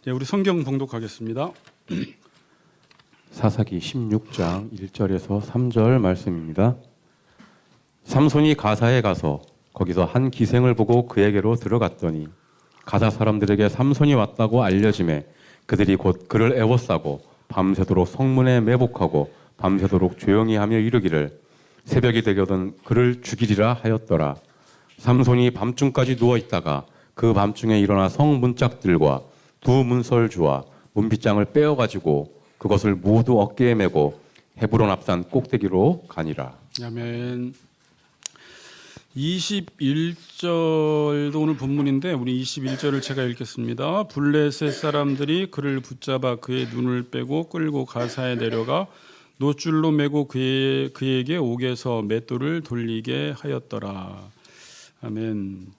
네, 우리 성경 봉독하겠습니다. 사사기 16장 1절에서 3절 말씀입니다. 삼손이 가사에 가서 거기서 한 기생을 보고 그에게로 들어갔더니 가사 사람들에게 삼손이 왔다고 알려지매 그들이 곧 그를 애워싸고 밤새도록 성문에 매복하고 밤새도록 조용히 하며 이르기를 새벽이 되거든 그를 죽이리라 하였더라. 삼손이 밤중까지 누워있다가 그 밤중에 일어나 성 문짝들과 두 문설주와 문빗장을 빼어가지고 그것을 모두 어깨에 메고 헤브론 앞산 꼭대기로 가니라. 아멘. 21절도 오늘 본문인데 우리 21절을 제가 읽겠습니다. 블레셋 사람들이 그를 붙잡아 그의 눈을 빼고 끌고 가사에 내려가 노줄로 메고 그에게 옥에서 맷돌을 돌리게 하였더라. 아멘.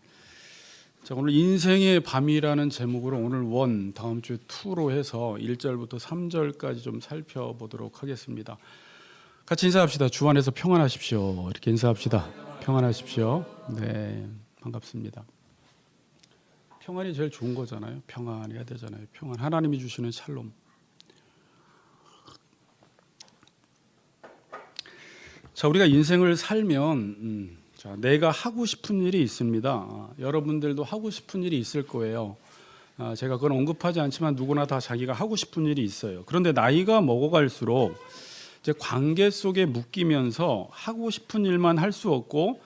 자, 오늘 인생의 밤이라는 제목으로 오늘 1, 다음 주에 2로 해서 1절부터 3절까지 좀 살펴보도록 하겠습니다. 같이 인사합시다. 주 안에서 평안하십시오. 이렇게 인사합시다. 평안하십시오. 네, 반갑습니다. 평안이 제일 좋은 거잖아요. 평안해야 되잖아요. 평안. 하나님이 주시는 샬롬. 자, 우리가 인생을 살면 자, 내가 하고 싶은 일이 있습니다. 여러분들도 하고 싶은 일이 있을 거예요. 제가 그건 언급하지 않지만 누구나 다 자기가 하고 싶은 일이 있어요. 그런데 나이가 먹어갈수록 이제 관계 속에 묶이면서 하고 싶은 일만 할 수 없고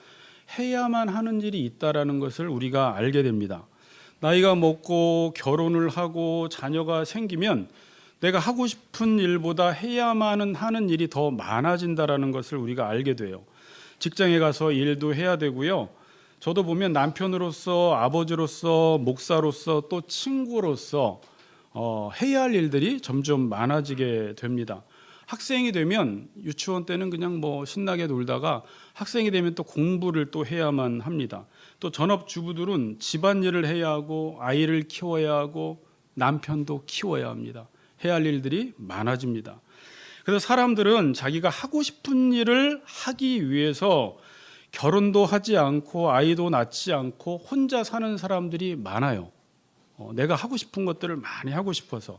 해야만 하는 일이 있다라는 것을 우리가 알게 됩니다. 나이가 먹고 결혼을 하고 자녀가 생기면 내가 하고 싶은 일보다 해야만 하는 일이 더 많아진다라는 것을 우리가 알게 돼요. 직장에 가서 일도 해야 되고요. 저도 보면 남편으로서, 아버지로서, 목사로서, 또 친구로서 해야 할 일들이 점점 많아지게 됩니다. 학생이 되면 유치원 때는 그냥 뭐 신나게 놀다가 학생이 되면 또 공부를 또 해야만 합니다. 또 전업주부들은 집안일을 해야 하고 아이를 키워야 하고 남편도 키워야 합니다. 해야 할 일들이 많아집니다. 그래서 사람들은 자기가 하고 싶은 일을 하기 위해서 결혼도 하지 않고 아이도 낳지 않고 혼자 사는 사람들이 많아요. 내가 하고 싶은 것들을 많이 하고 싶어서.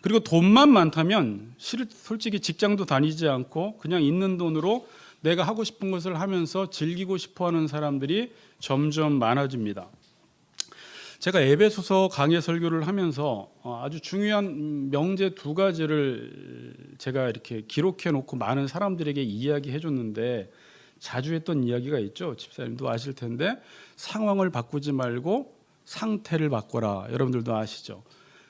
그리고 돈만 많다면 솔직히 직장도 다니지 않고 그냥 있는 돈으로 내가 하고 싶은 것을 하면서 즐기고 싶어하는 사람들이 점점 많아집니다. 제가 에베소서 강해 설교를 하면서 아주 중요한 명제 2가지를 제가 이렇게 기록해 놓고 많은 사람들에게 이야기해 줬는데 자주 했던 이야기가 있죠. 집사님도 아실 텐데 상황을 바꾸지 말고 상태를 바꿔라. 여러분들도 아시죠.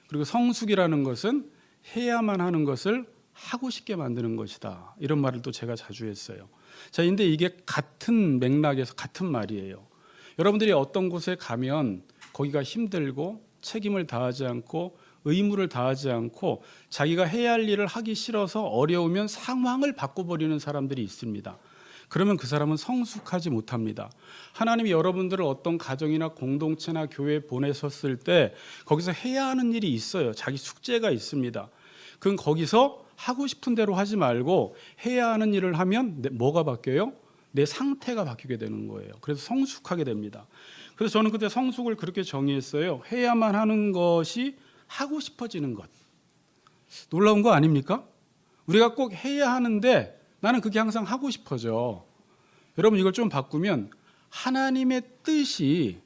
그리고 성숙이라는 것은 해야만 하는 것을 하고 싶게 만드는 것이다. 이런 말을 또 제가 자주 했어요. 자, 근데 이게 같은 맥락에서 같은 말이에요. 여러분들이 어떤 곳에 가면 거기가 힘들고 책임을 다하지 않고 의무를 다하지 않고 자기가 해야 할 일을 하기 싫어서 어려우면 상황을 바꿔버리는 사람들이 있습니다. 그러면 그 사람은 성숙하지 못합니다. 하나님이 여러분들을 어떤 가정이나 공동체나 교회에 보내셨을 때 거기서 해야 하는 일이 있어요. 자기 숙제가 있습니다. 그건 거기서 하고 싶은 대로 하지 말고 해야 하는 일을 하면 뭐가 바뀌어요? 내 상태가 바뀌게 되는 거예요. 그래서 성숙하게 됩니다. 그래서 저는 그때 성숙을 그렇게 정의했어요. 해야만 하는 것이 하고 싶어지는 것. 놀라운 거 아닙니까? 우리가 꼭 해야 하는데 나는 그게 항상 하고 싶어져. 여러분 이걸 좀 바꾸면 하나님의 뜻이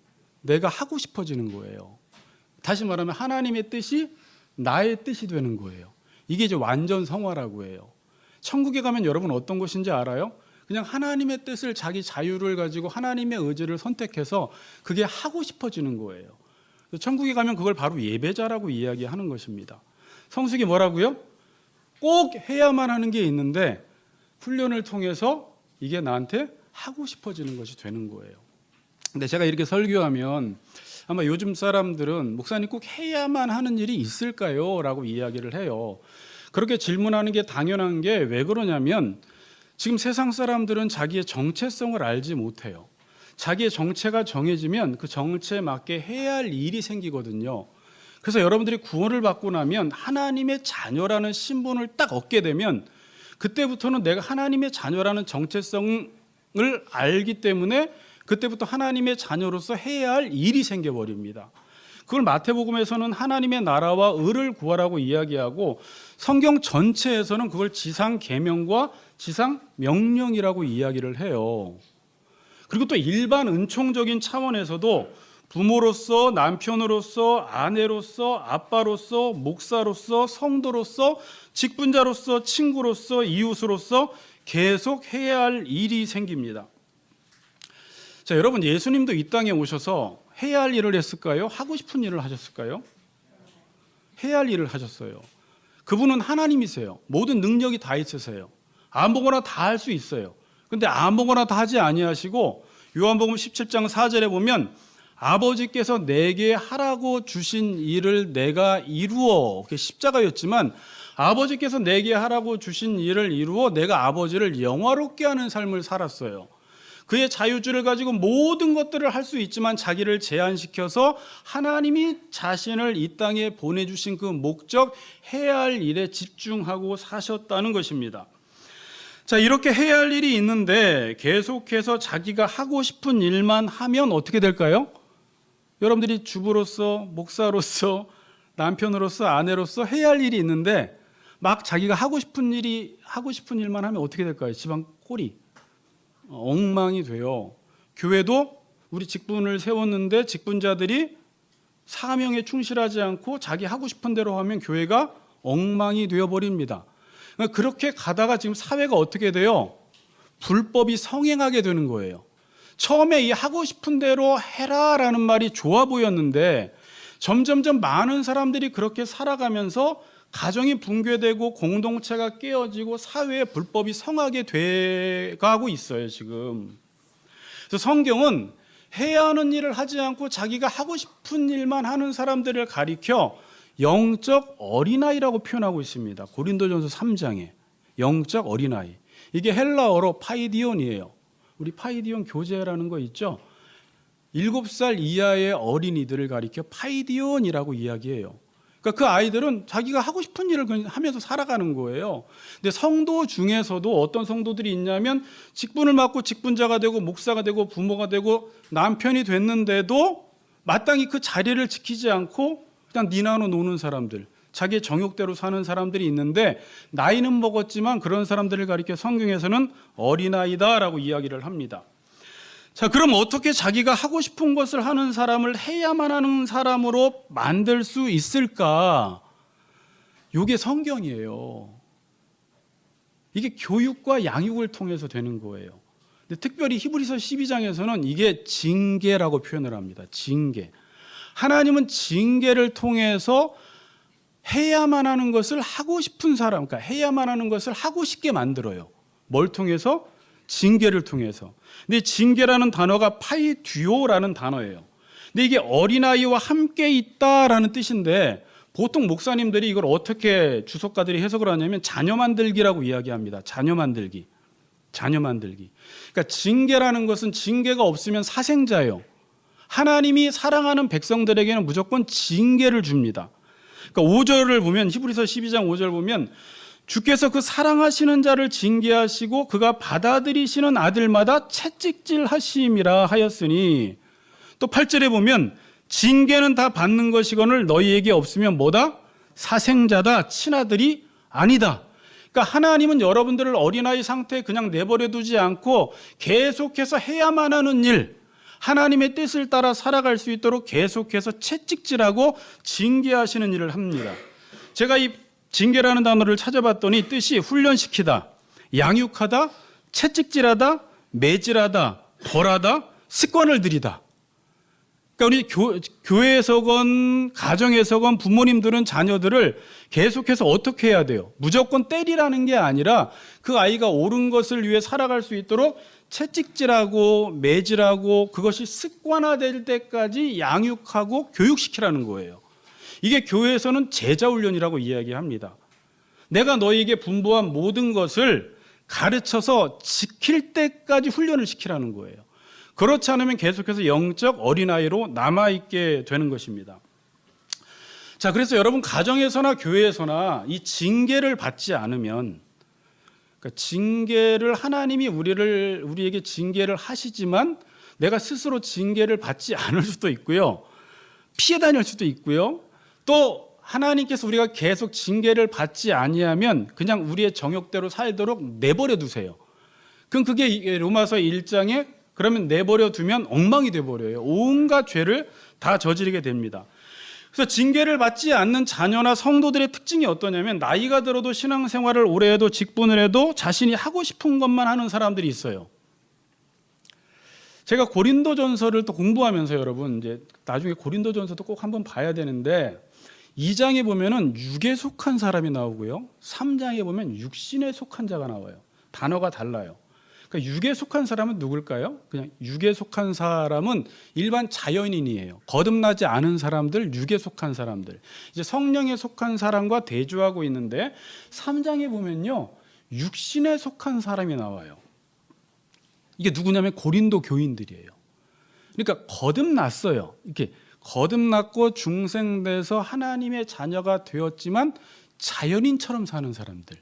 내가 하고 싶어지는 거예요. 다시 말하면 하나님의 뜻이 나의 뜻이 되는 거예요. 이게 이제 완전 성화라고 해요. 천국에 가면 여러분 어떤 것인지 알아요? 그냥 하나님의 뜻을 자기 자유를 가지고 하나님의 의지를 선택해서 그게 하고 싶어지는 거예요. 천국에 가면 그걸 바로 예배자라고 이야기하는 것입니다. 성숙이 뭐라고요? 꼭 해야만 하는 게 있는데 훈련을 통해서 이게 나한테 하고 싶어지는 것이 되는 거예요. 근데 제가 이렇게 설교하면 아마 요즘 사람들은 목사님 꼭 해야만 하는 일이 있을까요? 라고 이야기를 해요. 그렇게 질문하는 게 당연한 게 왜 그러냐면 지금 세상 사람들은 자기의 정체성을 알지 못해요. 자기의 정체가 정해지면 그 정체에 맞게 해야 할 일이 생기거든요. 그래서 여러분들이 구원을 받고 나면 하나님의 자녀라는 신분을 딱 얻게 되면 그때부터는 내가 하나님의 자녀라는 정체성을 알기 때문에 그때부터 하나님의 자녀로서 해야 할 일이 생겨버립니다. 그걸 마태복음에서는 하나님의 나라와 의를 구하라고 이야기하고 성경 전체에서는 그걸 지상 계명과 지상 명령이라고 이야기를 해요. 그리고 또 일반 은총적인 차원에서도 부모로서, 남편으로서, 아내로서, 아빠로서, 목사로서, 성도로서, 직분자로서, 친구로서, 이웃으로서 계속 해야 할 일이 생깁니다. 자, 여러분, 예수님도 이 땅에 오셔서 해야 할 일을 했을까요? 하고 싶은 일을 하셨을까요? 해야 할 일을 하셨어요. 그분은 하나님이세요. 모든 능력이 다 있으세요. 아무거나 다 할 수 있어요. 근데 아무거나 다 하지 아니하시고 요한복음 17장 4절에 보면 아버지께서 내게 하라고 주신 일을 내가 이루어, 그게 십자가였지만 아버지께서 내게 하라고 주신 일을 이루어 내가 아버지를 영화롭게 하는 삶을 살았어요. 그의 자유주를 가지고 모든 것들을 할 수 있지만 자기를 제한시켜서 하나님이 자신을 이 땅에 보내주신 그 목적, 해야 할 일에 집중하고 사셨다는 것입니다. 자, 이렇게 해야 할 일이 있는데 계속해서 자기가 하고 싶은 일만 하면 어떻게 될까요? 여러분들이 주부로서, 목사로서, 남편으로서, 아내로서 해야 할 일이 있는데 막 자기가 하고 싶은 일만 하면 어떻게 될까요? 집안 꼴이 엉망이 돼요. 교회도 우리 직분을 세웠는데 직분자들이 사명에 충실하지 않고 자기 하고 싶은 대로 하면 교회가 엉망이 되어버립니다. 그렇게 가다가 지금 사회가 어떻게 돼요? 불법이 성행하게 되는 거예요. 처음에 이 하고 싶은 대로 해라라는 말이 좋아 보였는데 점점점 많은 사람들이 그렇게 살아가면서 가정이 붕괴되고 공동체가 깨어지고 사회에 불법이 성하게 돼가고 있어요, 지금. 그래서 성경은 해야 하는 일을 하지 않고 자기가 하고 싶은 일만 하는 사람들을 가리켜 영적 어린아이라고 표현하고 있습니다. 고린도전서 3장에 영적 어린아이. 이게 헬라어로 파이디온이에요. 우리 파이디온 교재라는 거 있죠? 7살 이하의 어린이들을 가리켜 파이디온이라고 이야기해요. 그러니까 그 아이들은 자기가 하고 싶은 일을 하면서 살아가는 거예요. 근데 성도 중에서도 어떤 성도들이 있냐면 직분을 맡고 직분자가 되고 목사가 되고 부모가 되고 남편이 됐는데도 마땅히 그 자리를 지키지 않고 그냥 니나노 노는 사람들, 자기의 정욕대로 사는 사람들이 있는데 나이는 먹었지만 그런 사람들을 가리켜 성경에서는 어린아이다라고 이야기를 합니다. 자, 그럼 어떻게 자기가 하고 싶은 것을 하는 사람을 해야만 하는 사람으로 만들 수 있을까? 이게 성경이에요. 이게 교육과 양육을 통해서 되는 거예요. 근데 특별히 히브리서 12장에서는 이게 징계라고 표현을 합니다. 징계. 하나님은 징계를 통해서 해야만 하는 것을 하고 싶은 사람, 그러니까 해야만 하는 것을 하고 싶게 만들어요. 뭘 통해서? 징계를 통해서. 근데 징계라는 단어가 파이듀오라는 단어예요. 근데 이게 어린아이와 함께 있다라는 뜻인데 보통 목사님들이 이걸 어떻게 주석가들이 해석을 하냐면 자녀 만들기라고 이야기합니다. 자녀 만들기. 자녀 만들기. 그러니까 징계라는 것은 징계가 없으면 사생자예요. 하나님이 사랑하는 백성들에게는 무조건 징계를 줍니다. 그러니까 5절을 보면 히브리서 12장 5절 보면 주께서 그 사랑하시는 자를 징계하시고 그가 받아들이시는 아들마다 채찍질 하심이라 하였으니 또 8절에 보면 징계는 다 받는 것이거늘 너희에게 없으면 뭐다? 사생자다, 친아들이 아니다. 그러니까 하나님은 여러분들을 어린아이 상태에 그냥 내버려 두지 않고 계속해서 해야만 하는 일, 하나님의 뜻을 따라 살아갈 수 있도록 계속해서 채찍질하고 징계하시는 일을 합니다. 제가 이 징계라는 단어를 찾아봤더니 뜻이 훈련시키다, 양육하다, 채찍질하다, 매질하다, 벌하다, 습관을 들이다. 그러니까 우리 교회에서건 가정에서건 부모님들은 자녀들을 계속해서 어떻게 해야 돼요? 무조건 때리라는 게 아니라 그 아이가 옳은 것을 위해 살아갈 수 있도록 채찍질하고 매질하고 그것이 습관화될 때까지 양육하고 교육시키라는 거예요. 이게 교회에서는 제자훈련이라고 이야기합니다. 내가 너희에게 분부한 모든 것을 가르쳐서 지킬 때까지 훈련을 시키라는 거예요. 그렇지 않으면 계속해서 영적 어린아이로 남아있게 되는 것입니다. 자, 그래서 여러분 가정에서나 교회에서나 이 징계를 받지 않으면, 그러니까 징계를 하나님이 우리에게 징계를 하시지만 내가 스스로 징계를 받지 않을 수도 있고요. 피해 다닐 수도 있고요. 또 하나님께서 우리가 계속 징계를 받지 아니하면 그냥 우리의 정욕대로 살도록 내버려 두세요. 그럼 그게 로마서 1장에 그러면 내버려 두면 엉망이 돼버려요. 온갖 죄를 다 저지르게 됩니다. 그래서 징계를 받지 않는 자녀나 성도들의 특징이 어떠냐면 나이가 들어도 신앙생활을 오래 해도 직분을 해도 자신이 하고 싶은 것만 하는 사람들이 있어요. 제가 고린도전서를 또 공부하면서 여러분 이제 나중에 고린도전서도 꼭 한번 봐야 되는데 2장에 보면은 육에 속한 사람이 나오고요. 3장에 보면 육신에 속한 자가 나와요. 단어가 달라요. 그러니까 육에 속한 사람은 누굴까요? 그냥 육에 속한 사람은 일반 자연인이에요. 거듭나지 않은 사람들, 육에 속한 사람들. 이제 성령에 속한 사람과 대조하고 있는데 3장에 보면요. 육신에 속한 사람이 나와요. 이게 누구냐면 고린도 교인들이에요. 그러니까 거듭났어요. 이렇게 거듭났고 중생돼서 하나님의 자녀가 되었지만 자연인처럼 사는 사람들.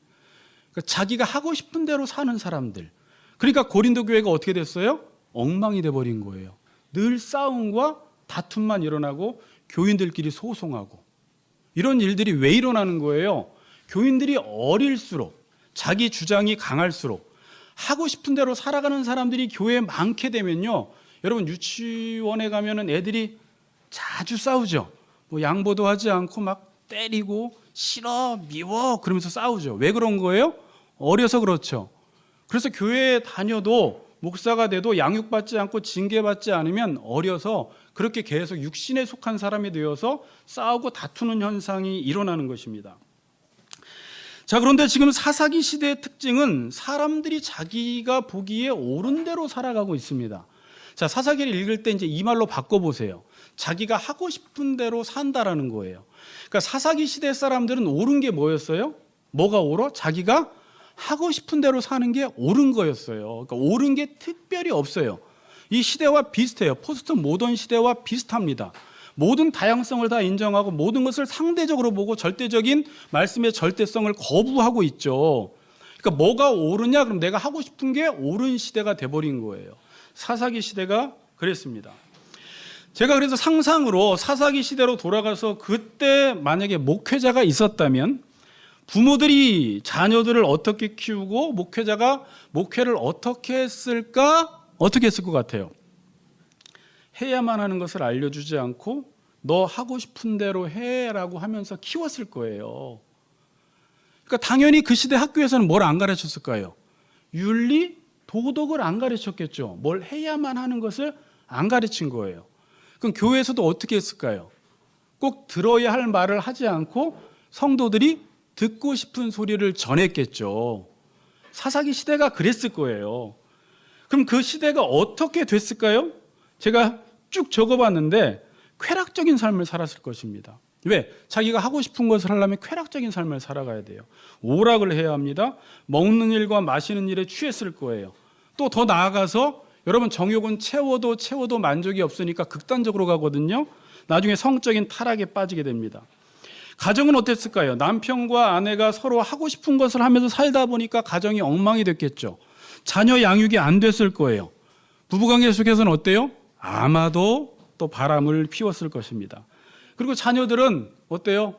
그러니까 자기가 하고 싶은 대로 사는 사람들. 그러니까 고린도 교회가 어떻게 됐어요? 엉망이 돼버린 거예요. 늘 싸움과 다툼만 일어나고 교인들끼리 소송하고 이런 일들이 왜 일어나는 거예요? 교인들이 어릴수록 자기 주장이 강할수록 하고 싶은 대로 살아가는 사람들이 교회에 많게 되면요. 여러분 유치원에 가면은 애들이 자주 싸우죠. 뭐 양보도 하지 않고 막 때리고 싫어 미워 그러면서 싸우죠. 왜 그런 거예요? 어려서 그렇죠. 그래서 교회에 다녀도 목사가 돼도 양육받지 않고 징계받지 않으면 어려서 그렇게 계속 육신에 속한 사람이 되어서 싸우고 다투는 현상이 일어나는 것입니다. 자, 그런데 지금 사사기 시대의 특징은 사람들이 자기가 보기에 옳은 대로 살아가고 있습니다. 자, 사사기를 읽을 때 이제 이 말로 바꿔보세요. 자기가 하고 싶은 대로 산다라는 거예요. 그러니까 사사기 시대 사람들은 옳은 게 뭐였어요? 뭐가 옳아? 자기가 하고 싶은 대로 사는 게 옳은 거였어요. 그러니까 옳은 게 특별히 없어요. 이 시대와 비슷해요. 포스트 모던 시대와 비슷합니다. 모든 다양성을 다 인정하고 모든 것을 상대적으로 보고 절대적인 말씀의 절대성을 거부하고 있죠. 그러니까 뭐가 옳으냐? 그럼 내가 하고 싶은 게 옳은 시대가 돼버린 거예요. 사사기 시대가 그랬습니다. 제가 그래서 상상으로 사사기 시대로 돌아가서 그때 만약에 목회자가 있었다면 부모들이 자녀들을 어떻게 키우고 목회자가 목회를 어떻게 했을까? 어떻게 했을 것 같아요? 해야만 하는 것을 알려주지 않고 너 하고 싶은 대로 해라고 하면서 키웠을 거예요. 그러니까 당연히 그 시대 학교에서는 뭘 안 가르쳤을까요? 윤리, 도덕을 안 가르쳤겠죠. 뭘 해야만 하는 것을 안 가르친 거예요. 그럼 교회에서도 어떻게 했을까요? 꼭 들어야 할 말을 하지 않고 성도들이 듣고 싶은 소리를 전했겠죠. 사사기 시대가 그랬을 거예요. 그럼 그 시대가 어떻게 됐을까요? 제가 쭉 적어봤는데 쾌락적인 삶을 살았을 것입니다. 왜? 자기가 하고 싶은 것을 하려면 쾌락적인 삶을 살아가야 돼요. 오락을 해야 합니다. 먹는 일과 마시는 일에 취했을 거예요. 또 더 나아가서 여러분 정욕은 채워도 만족이 없으니까 극단적으로 가거든요. 나중에 성적인 타락에 빠지게 됩니다. 가정은 어땠을까요? 남편과 아내가 서로 하고 싶은 것을 하면서 살다 보니까 가정이 엉망이 됐겠죠. 자녀 양육이 안 됐을 거예요. 부부관계 속에서는 어때요? 아마도 또 바람을 피웠을 것입니다. 그리고 자녀들은 어때요?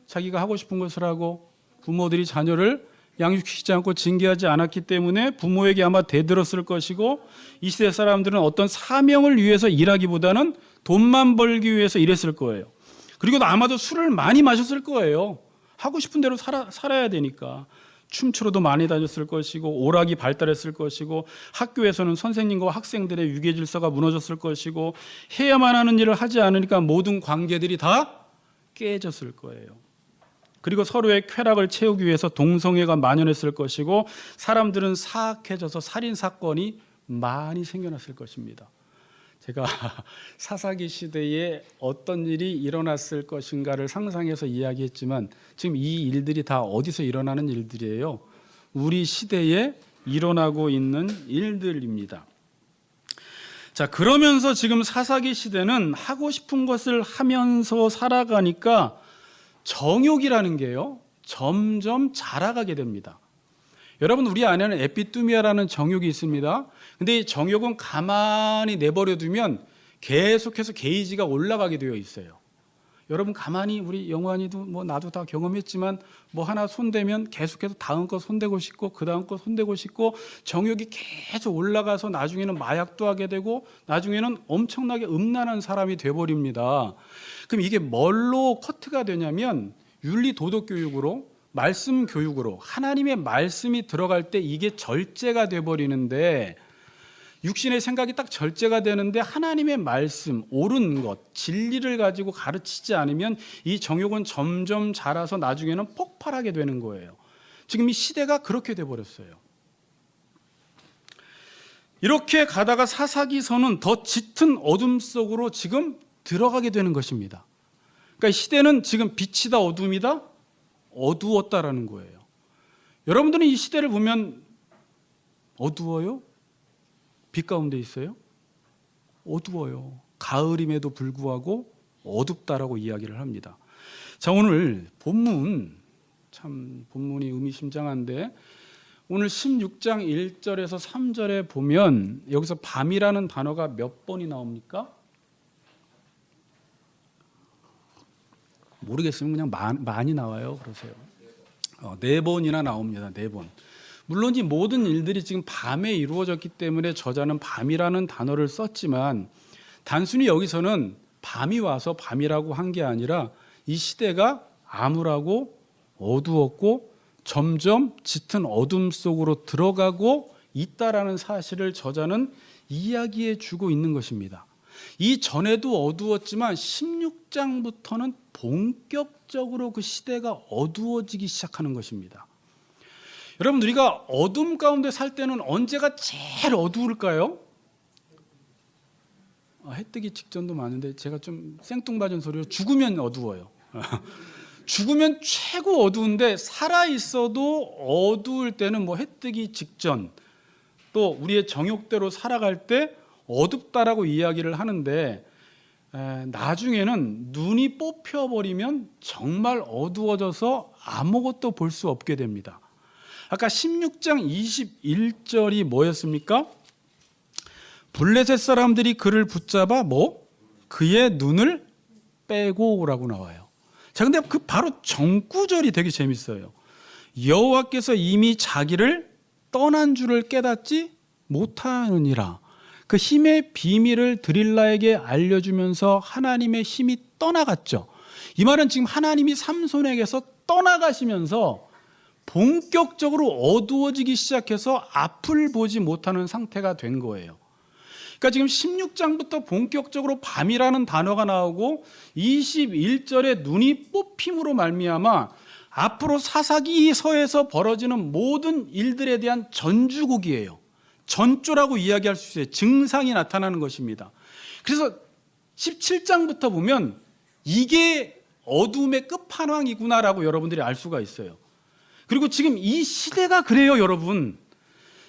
자기가 하고 싶은 것을 하고 부모들이 자녀를 양육시키지 않고 징계하지 않았기 때문에 부모에게 아마 대들었을 것이고 이 시대 사람들은 어떤 사명을 위해서 일하기보다는 돈만 벌기 위해서 일했을 거예요. 그리고 아마도 술을 많이 마셨을 거예요. 하고 싶은 대로 살아야 되니까. 춤추러도 많이 다녔을 것이고 오락이 발달했을 것이고 학교에서는 선생님과 학생들의 유계 질서가 무너졌을 것이고 해야만 하는 일을 하지 않으니까 모든 관계들이 다 깨졌을 거예요. 그리고 서로의 쾌락을 채우기 위해서 동성애가 만연했을 것이고 사람들은 사악해져서 살인사건이 많이 생겨났을 것입니다. 제가 사사기 시대에 어떤 일이 일어났을 것인가를 상상해서 이야기했지만 지금 이 일들이 다 어디서 일어나는 일들이에요? 우리 시대에 일어나고 있는 일들입니다. 자, 그러면서 지금 사사기 시대는 하고 싶은 것을 하면서 살아가니까 정욕이라는 게요 점점 자라가게 됩니다. 여러분 우리 안에는 에피뚜미아라는 정욕이 있습니다. 근데 이 정욕은 가만히 내버려 두면 계속해서 게이지가 올라가게 되어 있어요. 여러분 가만히 우리 영환이도 뭐 나도 다 경험했지만 뭐 하나 손대면 계속해서 다음 거 손대고 싶고 그 다음 거 손대고 싶고 정욕이 계속 올라가서 나중에는 마약도 하게 되고 나중에는 엄청나게 음란한 사람이 돼버립니다. 그럼 이게 뭘로 커트가 되냐면 윤리 도덕 교육으로 말씀 교육으로 하나님의 말씀이 들어갈 때 이게 절제가 돼버리는데 육신의 생각이 딱 절제가 되는데 하나님의 말씀, 옳은 것, 진리를 가지고 가르치지 않으면 이 정욕은 점점 자라서 나중에는 폭발하게 되는 거예요. 지금 이 시대가 그렇게 돼버렸어요. 이렇게 가다가 사사기서는 더 짙은 어둠 속으로 지금 들어가게 되는 것입니다. 그러니까 시대는 지금 빛이다 어둠이다? 어두웠다라는 거예요. 여러분들은 이 시대를 보면 어두워요? 빛 가운데 있어요? 어두워요. 가을임에도 불구하고 어둡다라고 이야기를 합니다. 자, 오늘 본문 참 본문이 의미심장한데 오늘 16장 1절에서 3절에 보면 여기서 밤이라는 단어가 몇 번이 나옵니까? 모르겠으면 그냥 많이 나와요. 그러세요. 4번이나 나옵니다. 4번. 물론 이 모든 일들이 지금 밤에 이루어졌기 때문에 저자는 밤이라는 단어를 썼지만 단순히 여기서는 밤이 와서 밤이라고 한 게 아니라 이 시대가 암울하고 어두웠고 점점 짙은 어둠 속으로 들어가고 있다라는 사실을 저자는 이야기해 주고 있는 것입니다. 이 전에도 어두웠지만 16장부터는 본격적으로 그 시대가 어두워지기 시작하는 것입니다. 여러분, 우리가 어둠 가운데 살 때는 언제가 제일 어두울까요? 해 뜨기 직전도 많은데 제가 좀 생뚱맞은 소리로 죽으면 어두워요. 죽으면 최고 어두운데 살아있어도 어두울 때는 뭐 해 뜨기 직전 또 우리의 정욕대로 살아갈 때 어둡다라고 이야기를 하는데 나중에는 눈이 뽑혀버리면 정말 어두워져서 아무것도 볼 수 없게 됩니다. 아까 16장 21절이 뭐였습니까? 블레셋 사람들이 그를 붙잡아 그의 눈을 빼고라고 나와요. 자, 근데 그 바로 정구절이 되게 재밌어요. 여호와께서 이미 자기를 떠난 줄을 깨닫지 못하느니라. 그 힘의 비밀을 드릴라에게 알려주면서 하나님의 힘이 떠나갔죠. 이 말은 지금 하나님이 삼손에게서 떠나가시면서 본격적으로 어두워지기 시작해서 앞을 보지 못하는 상태가 된 거예요. 그러니까 지금 16장부터 본격적으로 밤이라는 단어가 나오고 21절에 눈이 뽑힘으로 말미암아 앞으로 사사기서에서 벌어지는 모든 일들에 대한 전주곡이에요. 전조라고 이야기할 수 있어요. 증상이 나타나는 것입니다. 그래서 17장부터 보면 이게 어둠의 끝판왕이구나라고 여러분들이 알 수가 있어요. 그리고 지금 이 시대가 그래요, 여러분.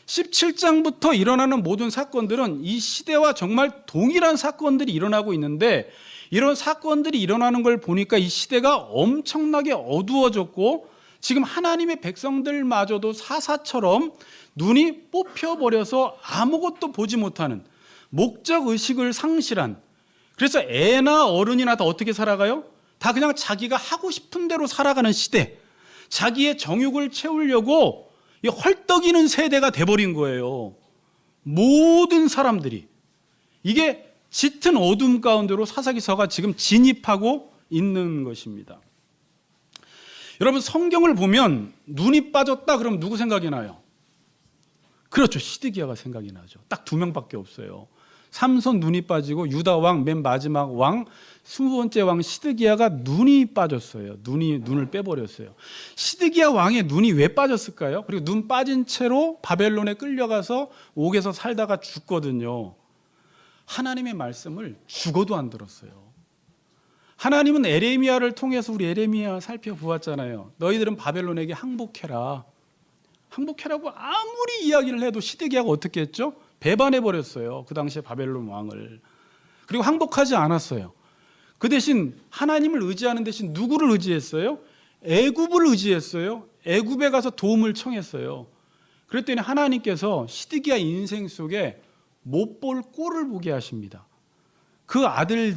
17장부터 일어나는 모든 사건들은 이 시대와 정말 동일한 사건들이 일어나고 있는데 이런 사건들이 일어나는 걸 보니까 이 시대가 엄청나게 어두워졌고 지금 하나님의 백성들마저도 사사처럼 눈이 뽑혀버려서 아무것도 보지 못하는 목적의식을 상실한, 그래서 애나 어른이나 다 어떻게 살아가요? 다 그냥 자기가 하고 싶은 대로 살아가는 시대, 자기의 정욕을 채우려고 헐떡이는 세대가 돼버린 거예요. 모든 사람들이. 이게 짙은 어둠 가운데로 사사기서가 지금 진입하고 있는 것입니다. 여러분, 성경을 보면 눈이 빠졌다 그러면 누구 생각이 나요? 그렇죠, 시드기야가 생각이 나죠. 딱 2명밖에 없어요. 삼손 눈이 빠지고 유다 왕 맨 마지막 왕 20번째 왕 시드기야가 눈이 빠졌어요. 눈을 빼버렸어요. 시드기야 왕의 눈이 왜 빠졌을까요? 그리고 눈 빠진 채로 바벨론에 끌려가서 옥에서 살다가 죽거든요. 하나님의 말씀을 죽어도 안 들었어요. 하나님은 에레미야를 통해서 우리 에레미야 살펴보았잖아요. 너희들은 바벨론에게 항복해라. 항복해라고 아무리 이야기를 해도 시드기야가 어떻게 했죠? 배반해버렸어요. 그 당시에 바벨론 왕을. 그리고 항복하지 않았어요. 그 대신 하나님을 의지하는 대신 누구를 의지했어요? 애굽을 의지했어요. 애굽에 가서 도움을 청했어요. 그랬더니 하나님께서 시드기야 인생 속에 못 볼 꼴을 보게 하십니다. 그 아들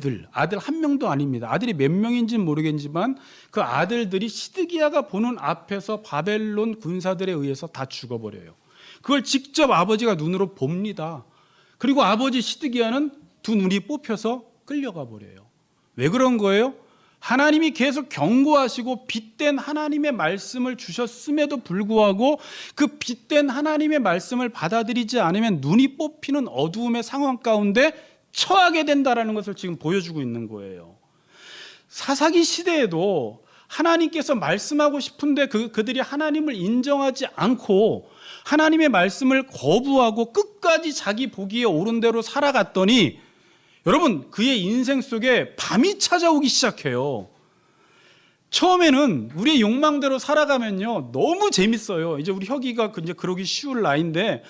한 명도 아닙니다. 아들이 몇 명인지는 모르겠지만 그 아들들이 시드기야가 보는 앞에서 바벨론 군사들에 의해서 다 죽어버려요. 그걸 직접 아버지가 눈으로 봅니다. 그리고 아버지 시드기야는 두 눈이 뽑혀서 끌려가 버려요. 왜 그런 거예요? 하나님이 계속 경고하시고 빗된 하나님의 말씀을 주셨음에도 불구하고 그 빗된 하나님의 말씀을 받아들이지 않으면 눈이 뽑히는 어두움의 상황 가운데 처하게 된다라는 것을 지금 보여주고 있는 거예요. 사사기 시대에도 하나님께서 말씀하고 싶은데 그들이 하나님을 인정하지 않고 하나님의 말씀을 거부하고 끝까지 자기 보기에 옳은 대로 살아갔더니 여러분 그의 인생 속에 밤이 찾아오기 시작해요. 처음에는 우리의 욕망대로 살아가면요 너무 재밌어요. 이제 우리 혁이가 이제 그러기 쉬울 나이인데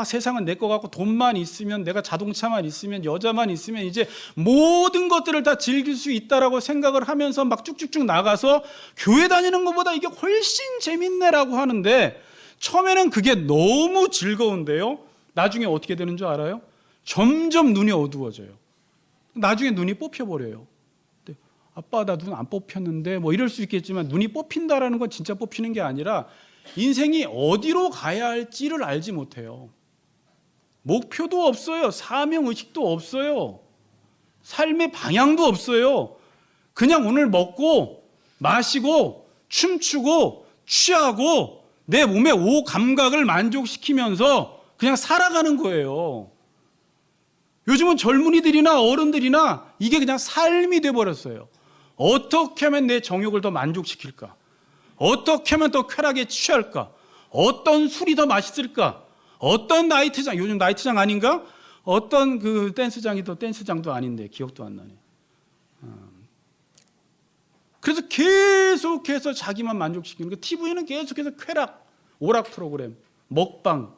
세상은 내 거 같고 돈만 있으면 내가 자동차만 있으면 여자만 있으면 이제 모든 것들을 다 즐길 수 있다라고 생각을 하면서 막 쭉쭉쭉 나가서 교회 다니는 것보다 이게 훨씬 재밌네라고 하는데 처음에는 그게 너무 즐거운데요 나중에 어떻게 되는 줄 알아요? 점점 눈이 어두워져요. 나중에 눈이 뽑혀버려요. 아빠 나 눈 안 뽑혔는데 뭐 이럴 수 있겠지만 눈이 뽑힌다라는 건 진짜 뽑히는 게 아니라 인생이 어디로 가야 할지를 알지 못해요. 목표도 없어요. 사명의식도 없어요. 삶의 방향도 없어요. 그냥 오늘 먹고 마시고 춤추고 취하고 내 몸의 오 감각을 만족시키면서 그냥 살아가는 거예요. 요즘은 젊은이들이나 어른들이나 이게 그냥 삶이 돼버렸어요. 어떻게 하면 내 정욕을 더 만족시킬까? 어떻게 하면 더 쾌락에 취할까? 어떤 술이 더 맛있을까? 어떤 나이트장, 요즘 나이트장 아닌가? 어떤 그 댄스장이 더 댄스장도 아닌데 기억도 안 나네. 그래서 계속해서 자기만 만족시키는 거. TV는 계속해서 쾌락, 오락 프로그램, 먹방,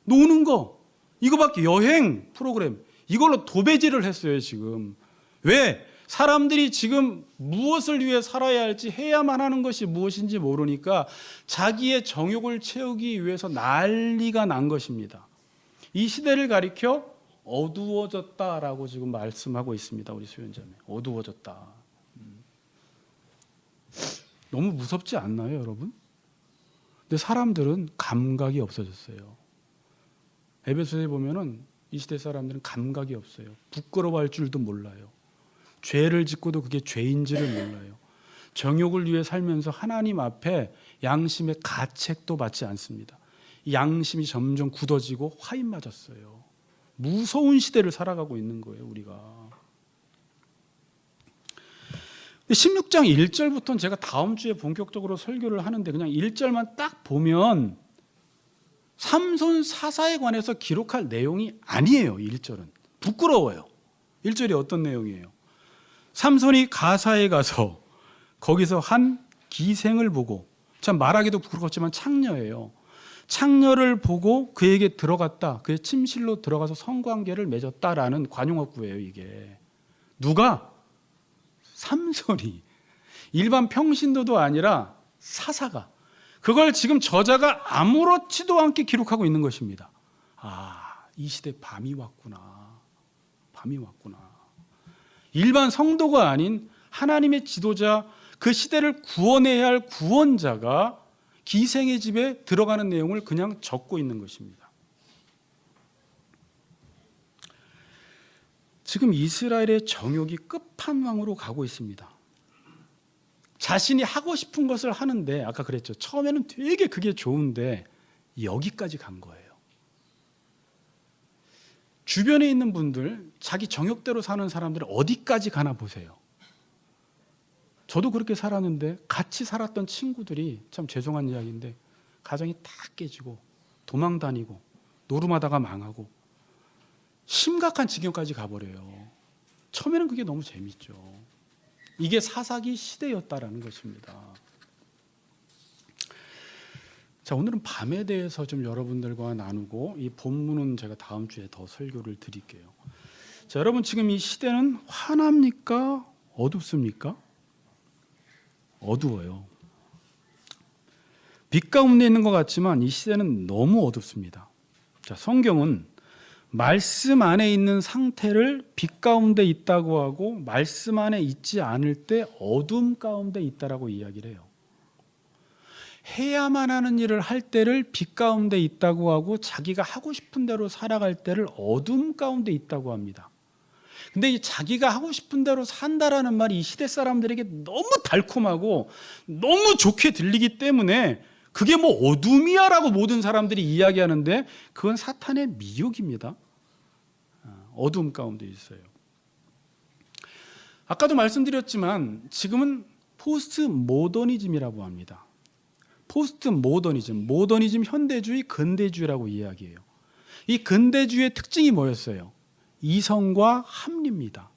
노는 거, 이거밖에 여행 프로그램, 이걸로 도배질을 했어요 지금. 왜? 사람들이 지금 무엇을 위해 살아야 할지 해야만 하는 것이 무엇인지 모르니까 자기의 정욕을 채우기 위해서 난리가 난 것입니다. 이 시대를 가리켜 어두워졌다라고 지금 말씀하고 있습니다. 우리 수연자매. 어두워졌다. 너무 무섭지 않나요 여러분? 근데 사람들은 감각이 없어졌어요. 에베소서에 보면은 이 시대 사람들은 감각이 없어요. 부끄러워할 줄도 몰라요. 죄를 짓고도 그게 죄인지를 몰라요. 정욕을 위해 살면서 하나님 앞에 양심의 가책도 받지 않습니다. 양심이 점점 굳어지고 화인 맞았어요. 무서운 시대를 살아가고 있는 거예요 우리가. 16장 1절부터는 제가 다음 주에 본격적으로 설교를 하는데 그냥 1절만 딱 보면 삼손 사사에 관해서 기록할 내용이 아니에요. 1절은 부끄러워요. 1절이 어떤 내용이에요? 삼손이 가사에 가서 거기서 한 기생을 보고, 참 말하기도 부끄럽지만 창녀예요. 창녀를 보고 그에게 들어갔다. 그의 침실로 들어가서 성관계를 맺었다라는 관용어구예요. 이게 누가? 삼손이. 일반 평신도도 아니라 사사가. 그걸 지금 저자가 아무렇지도 않게 기록하고 있는 것입니다. 이 시대 밤이 왔구나. 밤이 왔구나. 일반 성도가 아닌 하나님의 지도자, 그 시대를 구원해야 할 구원자가 기생의 집에 들어가는 내용을 그냥 적고 있는 것입니다. 지금 이스라엘의 정욕이 끝판왕으로 가고 있습니다. 자신이 하고 싶은 것을 하는데, 아까 그랬죠. 처음에는 되게 그게 좋은데 여기까지 간 거예요. 주변에 있는 분들, 자기 정욕대로 사는 사람들 어디까지 가나 보세요. 저도 그렇게 살았는데 같이 살았던 친구들이, 참 죄송한 이야기인데 가정이 다 깨지고 도망 다니고 노름하다가 망하고 심각한 지경까지 가버려요. 처음에는 그게 너무 재밌죠. 이게 사사기 시대였다라는 것입니다. 자, 오늘은 밤에 대해서 좀 여러분들과 나누고, 이 본문은 제가 다음 주에 더 설교를 드릴게요. 자, 여러분 지금 이 시대는 환합니까? 어둡습니까? 어두워요. 빛 가운데 있는 것 같지만 이 시대는 너무 어둡습니다. 자, 성경은 말씀 안에 있는 상태를 빛 가운데 있다고 하고 말씀 안에 있지 않을 때 어둠 가운데 있다라고 이야기를 해요. 해야만 하는 일을 할 때를 빛 가운데 있다고 하고 자기가 하고 싶은 대로 살아갈 때를 어둠 가운데 있다고 합니다. 근데 이 자기가 하고 싶은 대로 산다라는 말이 이 시대 사람들에게 너무 달콤하고 너무 좋게 들리기 때문에 그게 뭐 어둠이야라고 모든 사람들이 이야기하는데 그건 사탄의 미혹입니다. 어둠 가운데 있어요. 아까도 말씀드렸지만 지금은 포스트 모더니즘이라고 합니다. 포스트 모더니즘, 모더니즘 현대주의, 근대주의라고 이야기해요. 이 근대주의의 특징이 뭐였어요? 이성과 합리입니다.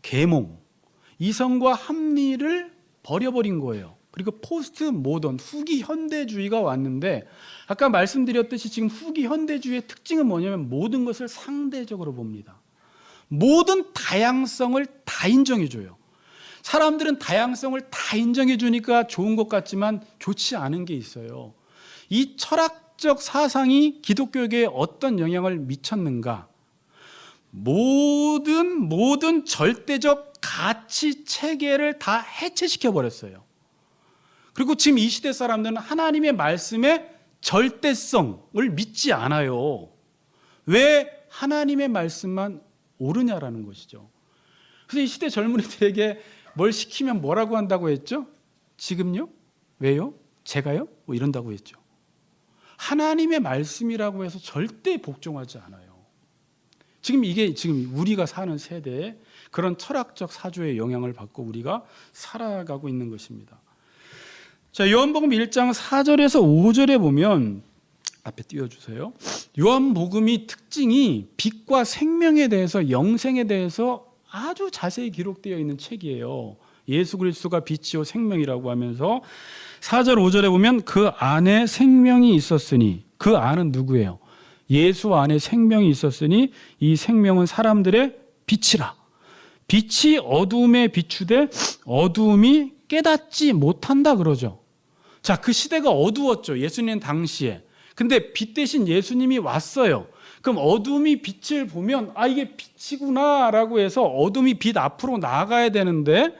계몽, 이성과 합리를 버려버린 거예요. 그리고 포스트 모던, 후기 현대주의가 왔는데 아까 말씀드렸듯이 지금 후기 현대주의의 특징은 뭐냐면 모든 것을 상대적으로 봅니다. 모든 다양성을 다 인정해줘요. 사람들은 다양성을 다 인정해주니까 좋은 것 같지만 좋지 않은 게 있어요. 이 철학적 사상이 기독교에게 어떤 영향을 미쳤는가? 모든 절대적 가치 체계를 다 해체시켜 버렸어요. 그리고 지금 이 시대 사람들은 하나님의 말씀의 절대성을 믿지 않아요. 왜 하나님의 말씀만 옳으냐라는 것이죠. 그래서 이 시대 젊은이들에게 뭘 시키면 뭐라고 한다고 했죠? 지금요? 왜요? 제가요? 뭐 이런다고 했죠. 하나님의 말씀이라고 해서 절대 복종하지 않아요. 지금 이게 지금 우리가 사는 세대에 그런 철학적 사조의 영향을 받고 우리가 살아가고 있는 것입니다. 자, 요한복음 1장 4절에서 5절에 보면 앞에 띄워주세요. 요한복음이 특징이 빛과 생명에 대해서, 영생에 대해서 아주 자세히 기록되어 있는 책이에요. 예수 그리스도가 빛이요 생명이라고 하면서 4절 5절에 보면 그 안에 생명이 있었으니, 그 안은 누구예요? 예수 안에 생명이 있었으니 이 생명은 사람들의 빛이라. 빛이 어두움에 비추되 어두움이 깨닫지 못한다 그러죠. 자, 그 시대가 어두웠죠. 예수님 당시에. 근데 빛 대신 예수님이 왔어요. 그럼 어둠이 빛을 보면 아, 이게 빛이구나라고 해서 어둠이 빛 앞으로 나아가야 되는데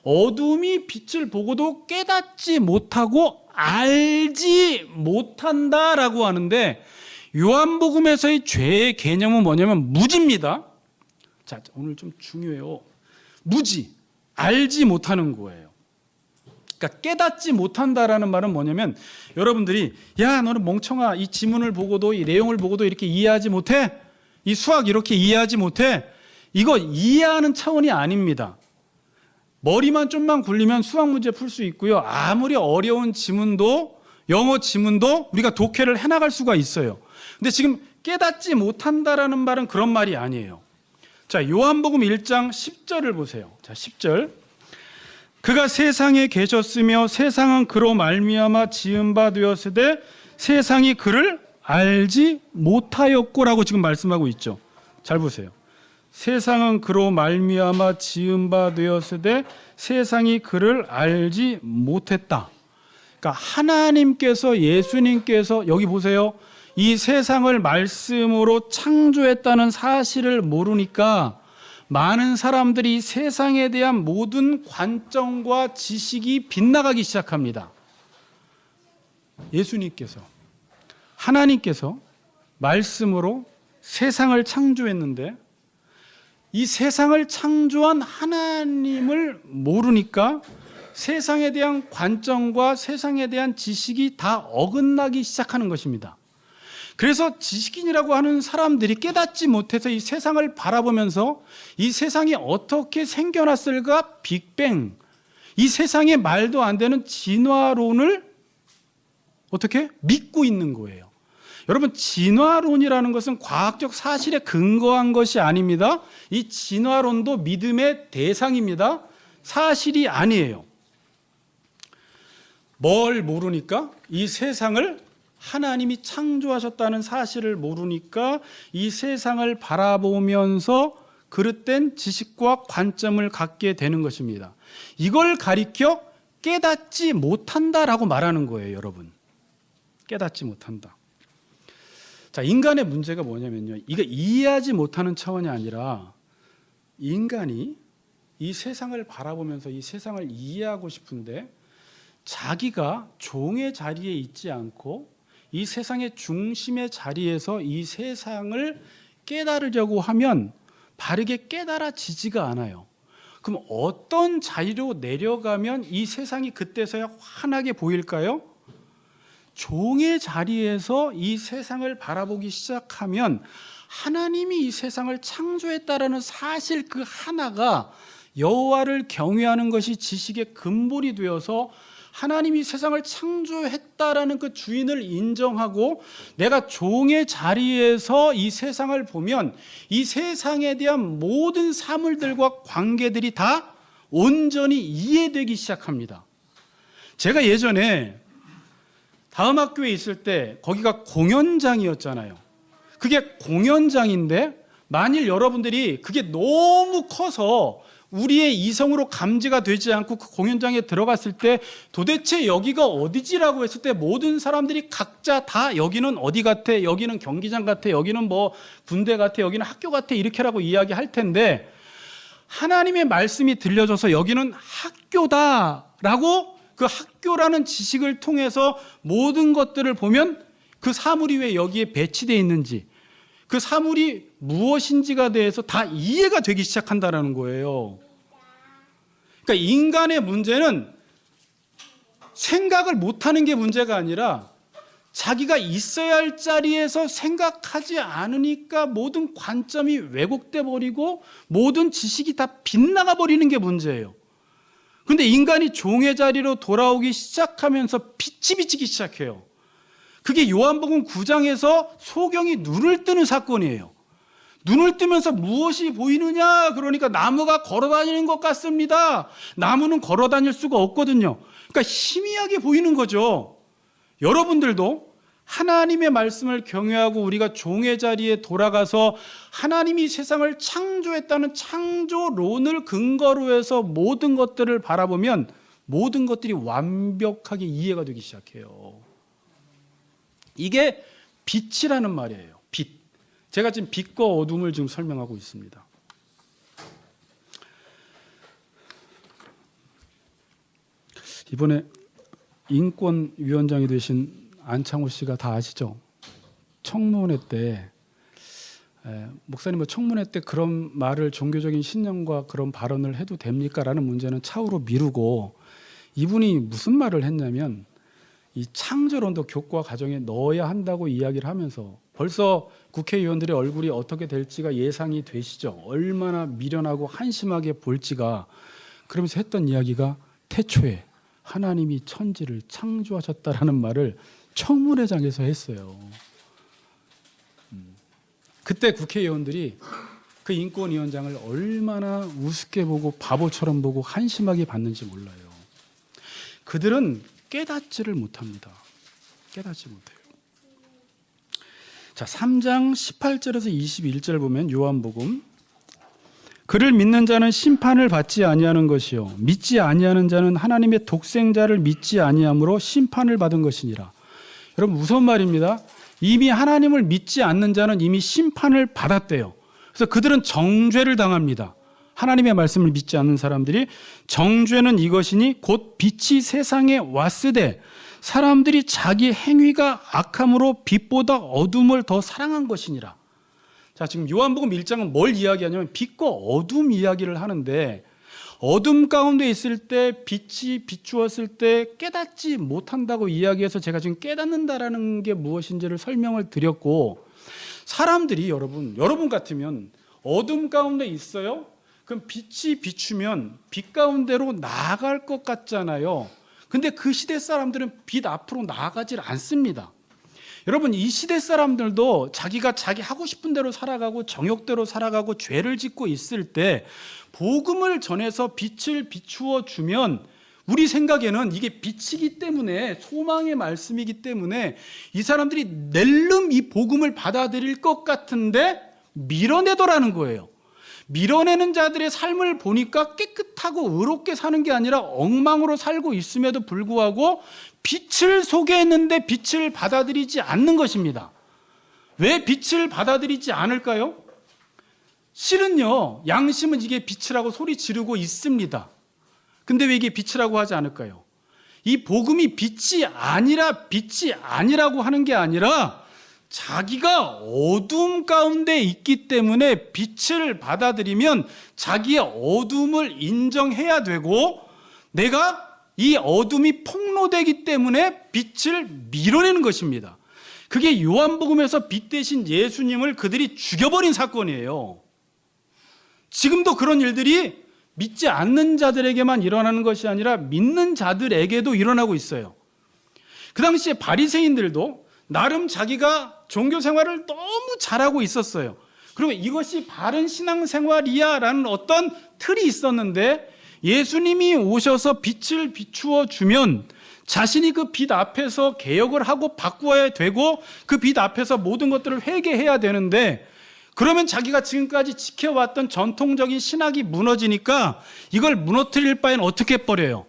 어둠이 빛을 보고도 깨닫지 못하고 알지 못한다라고 하는데 요한복음에서의 죄의 개념은 뭐냐면 무지입니다. 자, 오늘 좀 중요해요. 무지, 알지 못하는 거예요. 그러니까 깨닫지 못한다라는 말은 뭐냐면 여러분들이 야, 너는 멍청아, 이 지문을 보고도 이 내용을 보고도 이렇게 이해하지 못해? 이 수학 이렇게 이해하지 못해? 이거 이해하는 차원이 아닙니다. 머리만 좀만 굴리면 수학 문제 풀 수 있고요. 아무리 어려운 지문도, 영어 지문도 우리가 독해를 해나갈 수가 있어요. 근데 지금 깨닫지 못한다라는 말은 그런 말이 아니에요. 자, 요한복음 1장 10절을 보세요. 자, 10절. 그가 세상에 계셨으며 세상은 그로 말미암아 지은 바 되었으되 세상이 그를 알지 못하였고라고 지금 말씀하고 있죠. 잘 보세요. 세상은 그로 말미암아 지은 바 되었으되 세상이 그를 알지 못했다. 그러니까 하나님께서, 예수님께서, 여기 보세요. 이 세상을 말씀으로 창조했다는 사실을 모르니까 많은 사람들이 세상에 대한 모든 관점과 지식이 빗나가기 시작합니다. 예수님께서, 하나님께서 말씀으로 세상을 창조했는데 이 세상을 창조한 하나님을 모르니까 세상에 대한 관점과 세상에 대한 지식이 다 어긋나기 시작하는 것입니다. 그래서 지식인이라고 하는 사람들이 깨닫지 못해서 이 세상을 바라보면서 이 세상이 어떻게 생겨났을까? 빅뱅, 이 세상에 말도 안 되는 진화론을 어떻게? 믿고 있는 거예요. 여러분, 진화론이라는 것은 과학적 사실에 근거한 것이 아닙니다. 이 진화론도 믿음의 대상입니다. 사실이 아니에요. 뭘 모르니까? 이 세상을 하나님이 창조하셨다는 사실을 모르니까 이 세상을 바라보면서 그릇된 지식과 관점을 갖게 되는 것입니다. 이걸 가리켜 깨닫지 못한다라고 말하는 거예요, 여러분. 깨닫지 못한다. 자, 인간의 문제가 뭐냐면요. 이거 이해하지 못하는 차원이 아니라 인간이 이 세상을 바라보면서 이 세상을 이해하고 싶은데 자기가 종의 자리에 있지 않고 이 세상의 중심의 자리에서 이 세상을 깨달으려고 하면 바르게 깨달아지지가 않아요. 그럼 어떤 자리로 내려가면 이 세상이 그때서야 환하게 보일까요? 종의 자리에서 이 세상을 바라보기 시작하면 하나님이 이 세상을 창조했다라는 사실 그 하나가 여호와를 경외하는 것이 지식의 근본이 되어서 하나님이 세상을 창조했다라는 그 주인을 인정하고 내가 종의 자리에서 이 세상을 보면 이 세상에 대한 모든 사물들과 관계들이 다 온전히 이해되기 시작합니다. 제가 예전에 다음학교에 있을 때 거기가 공연장이었잖아요. 그게 공연장인데 만일 여러분들이 그게 너무 커서 우리의 이성으로 감지가 되지 않고 그 공연장에 들어갔을 때 도대체 여기가 어디지라고 했을 때 모든 사람들이 각자 다 여기는 어디 같아, 여기는 경기장 같아, 여기는 뭐 군대 같아, 여기는 학교 같아 이렇게라고 이야기할 텐데 하나님의 말씀이 들려줘서 여기는 학교다라고 그 학교라는 지식을 통해서 모든 것들을 보면 그 사물이 왜 여기에 배치되어 있는지 그 사물이 무엇인지가 대해서 다 이해가 되기 시작한다는 거예요. 그러니까 인간의 문제는 생각을 못하는 게 문제가 아니라 자기가 있어야 할 자리에서 생각하지 않으니까 모든 관점이 왜곡돼 버리고 모든 지식이 다 빗나가 버리는 게 문제예요. 그런데 인간이 종의 자리로 돌아오기 시작하면서 빛이 비치기 시작해요. 그게 요한복음 9장에서 소경이 눈을 뜨는 사건이에요. 눈을 뜨면서 무엇이 보이느냐? 그러니까 나무가 걸어다니는 것 같습니다. 나무는 걸어다닐 수가 없거든요. 그러니까 희미하게 보이는 거죠. 여러분들도 하나님의 말씀을 경외하고 우리가 종의 자리에 돌아가서 하나님이 세상을 창조했다는 창조론을 근거로 해서 모든 것들을 바라보면 모든 것들이 완벽하게 이해가 되기 시작해요. 이게 빛이라는 말이에요. 빛. 제가 지금 빛과 어둠을 지금 설명하고 있습니다. 이번에 인권위원장이 되신 안창호 씨가 다 아시죠? 청문회 때 목사님 청문회 때 그런 말을 종교적인 신념과 그런 발언을 해도 됩니까? 라는 문제는 차후로 미루고 이분이 무슨 말을 했냐면 이 창조론도 교과 과정에 넣어야 한다고 이야기를 하면서 벌써 국회의원들의 얼굴이 어떻게 될지가 예상이 되시죠? 얼마나 미련하고 한심하게 볼지가. 그러면서 했던 이야기가 태초에 하나님이 천지를 창조하셨다라는 말을 청문회장에서 했어요. 그때 국회의원들이 그 인권위원장을 얼마나 우습게 보고 바보처럼 보고 한심하게 봤는지 몰라요. 그들은 깨닫지를 못합니다. 깨닫지 못해요. 자, 3장 18절에서 21절 보면 요한복음 그를 믿는 자는 심판을 받지 아니하는 것이요 믿지 아니하는 자는 하나님의 독생자를 믿지 아니함으로 심판을 받은 것이니라. 여러분 무서운 말입니다. 이미 하나님을 믿지 않는 자는 이미 심판을 받았대요. 그래서 그들은 정죄를 당합니다. 하나님의 말씀을 믿지 않는 사람들이 정죄는 이것이니 곧 빛이 세상에 왔으되 사람들이 자기 행위가 악함으로 빛보다 어둠을 더 사랑한 것이니라. 자, 지금 요한복음 1장은 뭘 이야기하냐면 빛과 어둠 이야기를 하는데 어둠 가운데 있을 때 빛이 비추었을 때 깨닫지 못한다고 이야기해서 제가 지금 깨닫는다라는 게 무엇인지를 설명을 드렸고 사람들이 여러분 같으면 어둠 가운데 있어요? 그럼 빛이 비추면 빛 가운데로 나아갈 것 같잖아요. 근데 그 시대 사람들은 빛 앞으로 나아가질 않습니다. 여러분 이 시대 사람들도 자기가 자기 하고 싶은 대로 살아가고 정욕대로 살아가고 죄를 짓고 있을 때 복음을 전해서 빛을 비추어 주면 우리 생각에는 이게 빛이기 때문에 소망의 말씀이기 때문에 이 사람들이 낼름 이 복음을 받아들일 것 같은데 밀어내더라는 거예요. 밀어내는 자들의 삶을 보니까 깨끗하고 의롭게 사는 게 아니라 엉망으로 살고 있음에도 불구하고 빛을 소개했는데 빛을 받아들이지 않는 것입니다. 왜 빛을 받아들이지 않을까요? 실은요, 양심은 이게 빛이라고 소리 지르고 있습니다. 근데 왜 이게 빛이라고 하지 않을까요? 이 복음이 빛이 아니라고 하는 게 아니라 자기가 어둠 가운데 있기 때문에 빛을 받아들이면 자기의 어둠을 인정해야 되고, 내가 이 어둠이 폭로되기 때문에 빛을 밀어내는 것입니다. 그게 요한복음에서 빛 대신 예수님을 그들이 죽여버린 사건이에요. 지금도 그런 일들이 믿지 않는 자들에게만 일어나는 것이 아니라 믿는 자들에게도 일어나고 있어요. 그 당시에 바리새인들도 나름 자기가 종교 생활을 너무 잘하고 있었어요. 그리고 이것이 바른 신앙생활이야라는 어떤 틀이 있었는데, 예수님이 오셔서 빛을 비추어 주면 자신이 그 빛 앞에서 개혁을 하고 바꾸어야 되고, 그 빛 앞에서 모든 것들을 회개해야 되는데, 그러면 자기가 지금까지 지켜왔던 전통적인 신학이 무너지니까 이걸 무너뜨릴 바엔 어떻게 해버려요?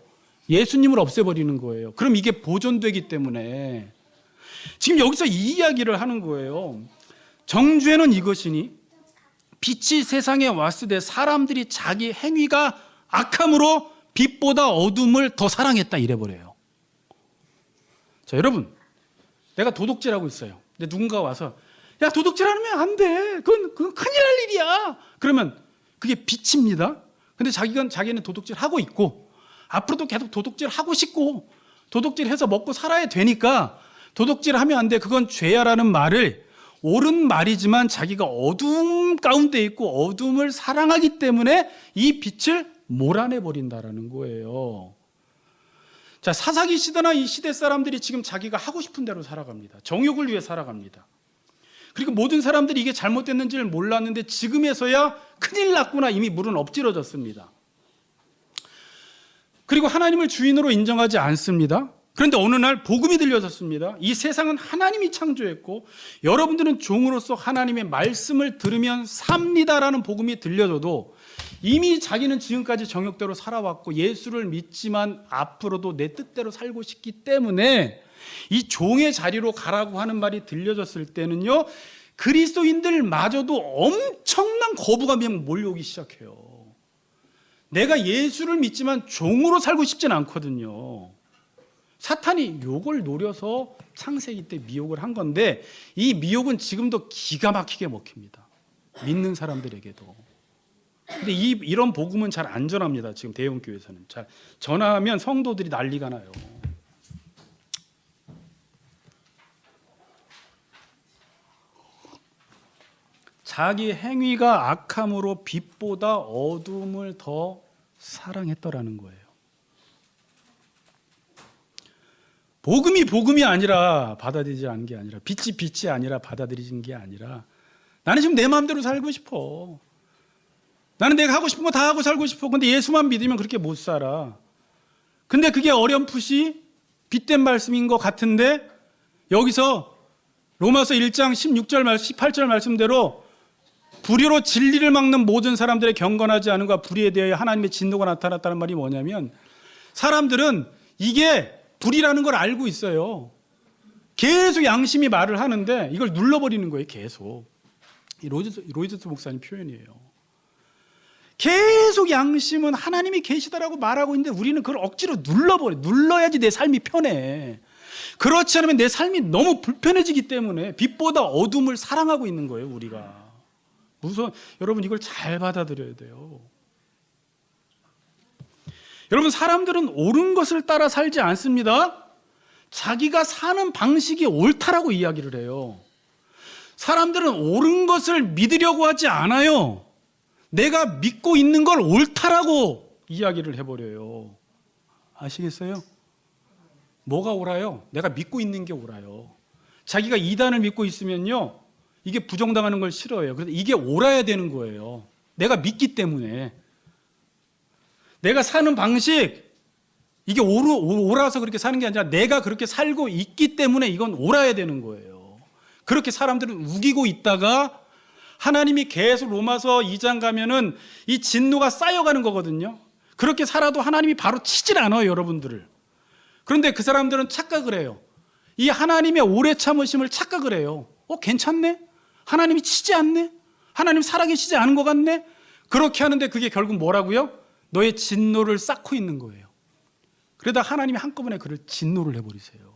예수님을 없애버리는 거예요. 그럼 이게 보존되기 때문에. 지금 여기서 이 이야기를 하는 거예요. 정죄는 이것이니 빛이 세상에 왔을 때 사람들이 자기 행위가 악함으로 빛보다 어둠을 더 사랑했다 이래버려요. 자, 여러분, 내가 도둑질하고 있어요. 근데 누군가 와서 야, 도둑질하면 안 돼. 그건 큰일 날 일이야. 그러면 그게 빛입니다. 근데 자기는 도둑질하고 있고 앞으로도 계속 도둑질하고 싶고 도둑질해서 먹고 살아야 되니까 도둑질하면 안 돼. 그건 죄야라는 말을, 옳은 말이지만 자기가 어둠 가운데 있고 어둠을 사랑하기 때문에 이 빛을 몰아내 버린다라는 거예요. 자, 사사기 시대나 이 시대 사람들이 지금 자기가 하고 싶은 대로 살아갑니다. 정욕을 위해 살아갑니다. 그리고 모든 사람들이 이게 잘못됐는지를 몰랐는데 지금에서야 큰일 났구나, 이미 물은 엎질러졌습니다. 그리고 하나님을 주인으로 인정하지 않습니다. 그런데 어느 날 복음이 들려졌습니다. 이 세상은 하나님이 창조했고 여러분들은 종으로서 하나님의 말씀을 들으면 삽니다라는 복음이 들려줘도 이미 자기는 지금까지 정욕대로 살아왔고 예수를 믿지만 앞으로도 내 뜻대로 살고 싶기 때문에 이 종의 자리로 가라고 하는 말이 들려졌을 때는요, 그리스도인들마저도 엄청난 거부감이 몰려오기 시작해요. 내가 예수를 믿지만 종으로 살고 싶진 않거든요. 사탄이 요걸 노려서 창세기 때 미혹을 한 건데, 이 미혹은 지금도 기가 막히게 먹힙니다. 믿는 사람들에게도. 근데 이런 복음은 잘 안 전합니다. 지금 대형교회에서는 잘 전하면 성도들이 난리가 나요. 자기 행위가 악함으로 빛보다 어둠을 더 사랑했더라는 거예요. 복음이 아니라 받아들이지 않은 게 아니라, 빛이 아니라 받아들이는 게 아니라, 나는 지금 내 마음대로 살고 싶어. 나는 내가 하고 싶은 거 다 하고 살고 싶어. 근데 예수만 믿으면 그렇게 못 살아. 근데 그게 어렴풋이 빛된 말씀인 것 같은데, 여기서 로마서 1장 16절 말씀, 18절 말씀대로 불의로 진리를 막는 모든 사람들의 경건하지 않음과 불의에 대하여 하나님의 진노가 나타났다는 말이 뭐냐면, 사람들은 이게 불의라는 걸 알고 있어요. 계속 양심이 말을 하는데 이걸 눌러버리는 거예요. 계속. 이 로이저스 목사님 표현이에요. 계속 양심은 하나님이 계시다라고 말하고 있는데 우리는 그걸 억지로 눌러야지 내 삶이 편해. 그렇지 않으면 내 삶이 너무 불편해지기 때문에 빛보다 어둠을 사랑하고 있는 거예요, 우리가. 여러분, 이걸 잘 받아들여야 돼요. 여러분, 사람들은 옳은 것을 따라 살지 않습니다. 자기가 사는 방식이 옳다라고 이야기를 해요. 사람들은 옳은 것을 믿으려고 하지 않아요. 내가 믿고 있는 걸 옳다라고 이야기를 해버려요. 아시겠어요? 뭐가 옳아요? 내가 믿고 있는 게 옳아요. 자기가 이단을 믿고 있으면요, 이게 부정당하는 걸 싫어해요. 그래서 이게 옳아야 되는 거예요. 내가 믿기 때문에. 내가 사는 방식, 이게 옳아서 그렇게 사는 게 아니라 내가 그렇게 살고 있기 때문에 이건 옳아야 되는 거예요. 그렇게 사람들은 우기고 있다가 하나님이 계속 로마서 2장 가면은 이 진노가 쌓여가는 거거든요. 그렇게 살아도 하나님이 바로 치질 않아요, 여러분들을. 그런데 그 사람들은 착각을 해요. 이 하나님의 오래 참으심을 착각을 해요. 괜찮네? 하나님이 치지 않네? 하나님 살아계시지 않은 것 같네? 그렇게 하는데 그게 결국 뭐라고요? 너의 진노를 쌓고 있는 거예요. 그러다 하나님이 한꺼번에 그를 진노를 해버리세요.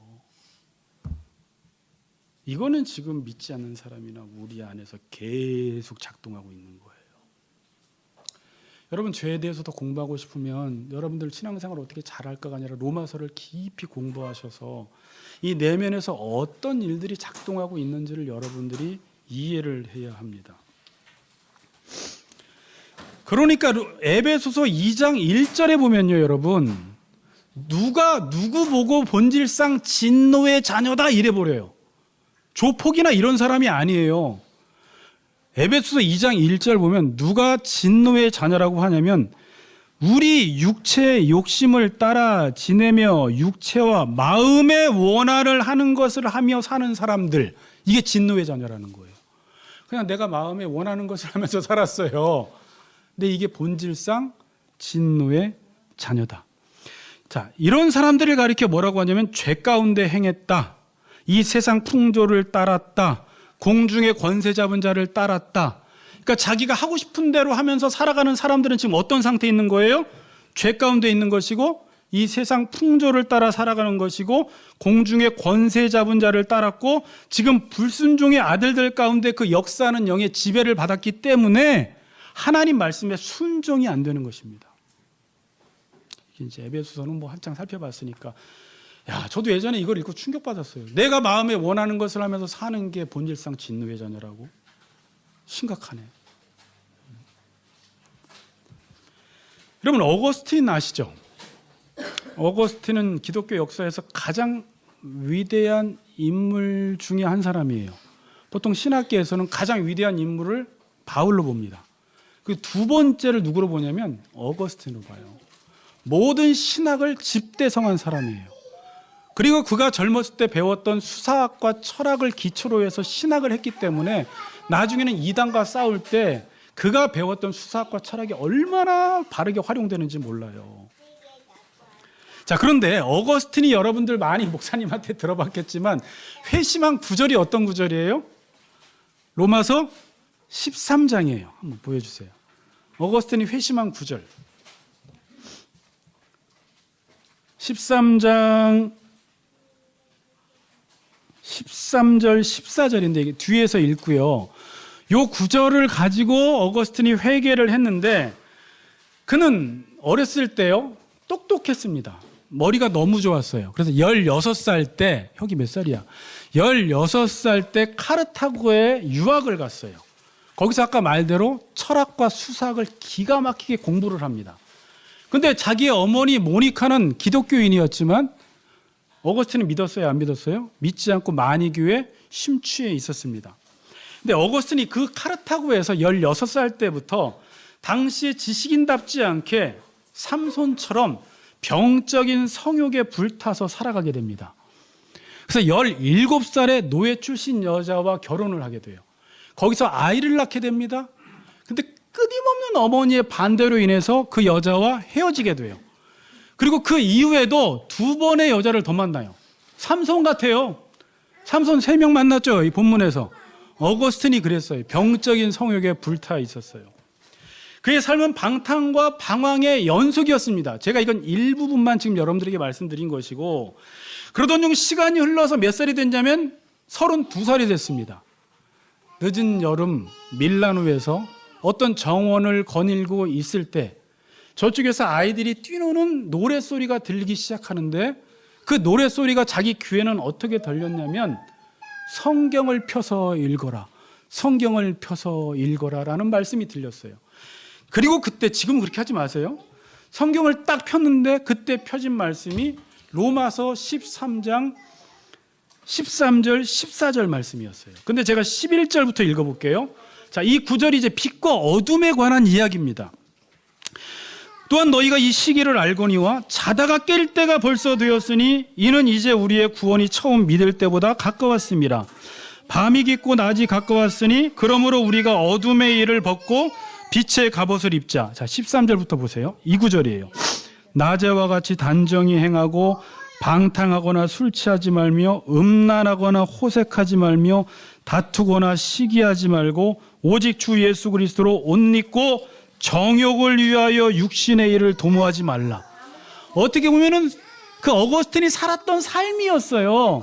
이거는 지금 믿지 않는 사람이나 우리 안에서 계속 작동하고 있는 거예요. 여러분, 죄에 대해서 더 공부하고 싶으면 여러분들 신앙생활을 어떻게 잘할까가 아니라 로마서를 깊이 공부하셔서 이 내면에서 어떤 일들이 작동하고 있는지를 여러분들이 이해를 해야 합니다. 그러니까 에베소서 2장 1절에 보면요, 여러분, 누가 누구 보고 본질상 진노의 자녀다 이래 버려요. 조폭이나 이런 사람이 아니에요. 에베소서 2장 1절 보면 누가 진노의 자녀라고 하냐면 우리 육체의 욕심을 따라 지내며 육체와 마음의 원한을 하는 것을 하며 사는 사람들, 이게 진노의 자녀라는 거예요. 그냥 내가 마음에 원하는 것을 하면서 살았어요. 근데 이게 본질상 진노의 자녀다. 자, 이런 사람들을 가리켜 뭐라고 하냐면 죄 가운데 행했다. 이 세상 풍조를 따랐다. 공중의 권세 잡은 자를 따랐다. 그러니까 자기가 하고 싶은 대로 하면서 살아가는 사람들은 지금 어떤 상태에 있는 거예요? 죄 가운데 있는 것이고 이 세상 풍조를 따라 살아가는 것이고 공중의 권세 잡은 자를 따랐고 지금 불순종의 아들들 가운데 그 역사하는 영의 지배를 받았기 때문에 하나님 말씀에 순종이 안 되는 것입니다. 이제 에베소서는 뭐 한창 살펴봤으니까 저도 예전에 이걸 읽고 충격받았어요. 내가 마음에 원하는 것을 하면서 사는 게 본질상 진노의 자녀라고? 심각하네. 여러분, 어거스틴 아시죠? 어거스틴은 기독교 역사에서 가장 위대한 인물 중에 한 사람이에요. 보통 신학계에서는 가장 위대한 인물을 바울로 봅니다. 그 두 번째를 누구로 보냐면 어거스틴으로 봐요. 모든 신학을 집대성한 사람이에요. 그리고 그가 젊었을 때 배웠던 수사학과 철학을 기초로 해서 신학을 했기 때문에 나중에는 이단과 싸울 때 그가 배웠던 수사학과 철학이 얼마나 바르게 활용되는지 몰라요. 자, 그런데 어거스틴이 여러분들 많이 목사님한테 들어봤겠지만 회심한 구절이 어떤 구절이에요? 로마서 13장이에요. 한번 보여주세요. 어거스틴이 회심한 구절. 13장 13절 14절인데 이게 뒤에서 읽고요. 요 구절을 가지고 어거스틴이 회개를 했는데 그는 어렸을 때요 똑똑했습니다. 머리가 너무 좋았어요. 그래서 16살 때, 형이 몇 살이야? 16살 때 카르타고에 유학을 갔어요. 거기서 아까 말대로 철학과 수사학을 기가 막히게 공부를 합니다. 근데 자기의 어머니 모니카는 기독교인이었지만 어거스틴은 믿었어요? 안 믿었어요? 믿지 않고 마니교에 심취해 있었습니다. 근데 어거스틴이 그 카르타고에서 16살 때부터 당시의 지식인답지 않게 삼손처럼 병적인 성욕에 불타서 살아가게 됩니다. 그래서 17살에 노예 출신 여자와 결혼을 하게 돼요. 거기서 아이를 낳게 됩니다. 근데 끊임없는 어머니의 반대로 인해서 그 여자와 헤어지게 돼요. 그리고 그 이후에도 2번의 여자를 더 만나요. 삼손 같아요. 삼손 3명 만났죠, 이 본문에서. 어거스틴이 그랬어요. 병적인 성욕에 불타 있었어요. 그의 삶은 방탕과 방황의 연속이었습니다. 제가 이건 일부분만 지금 여러분들에게 말씀드린 것이고, 그러던 중 시간이 흘러서 몇 살이 됐냐면 32살이 됐습니다. 늦은 여름 밀라노에서 어떤 정원을 거닐고 있을 때 저쪽에서 아이들이 뛰노는 노랫소리가 들리기 시작하는데 그 노랫소리가 자기 귀에는 어떻게 들렸냐면 성경을 펴서 읽어라, 성경을 펴서 읽어라 라는 말씀이 들렸어요. 그리고 그때, 지금 그렇게 하지 마세요. 성경을 딱 폈는데 그때 펴진 말씀이 로마서 13장 13절 14절 말씀이었어요. 근데 제가 11절부터 읽어볼게요. 자, 이 구절이 이제 빛과 어둠에 관한 이야기입니다. 또한 너희가 이 시기를 알거니와 자다가 깰 때가 벌써 되었으니 이는 이제 우리의 구원이 처음 믿을 때보다 가까웠습니다. 밤이 깊고 낮이 가까웠으니 그러므로 우리가 어둠의 일을 벗고 빛의 갑옷을 입자. 자, 13절부터 보세요. 이 구절이에요. 낮에와 같이 단정히 행하고 방탕하거나 술 취하지 말며 음란하거나 호색하지 말며 다투거나 시기하지 말고 오직 주 예수 그리스도로 옷 입고 정욕을 위하여 육신의 일을 도모하지 말라. 어떻게 보면은 그 어거스틴이 살았던 삶이었어요.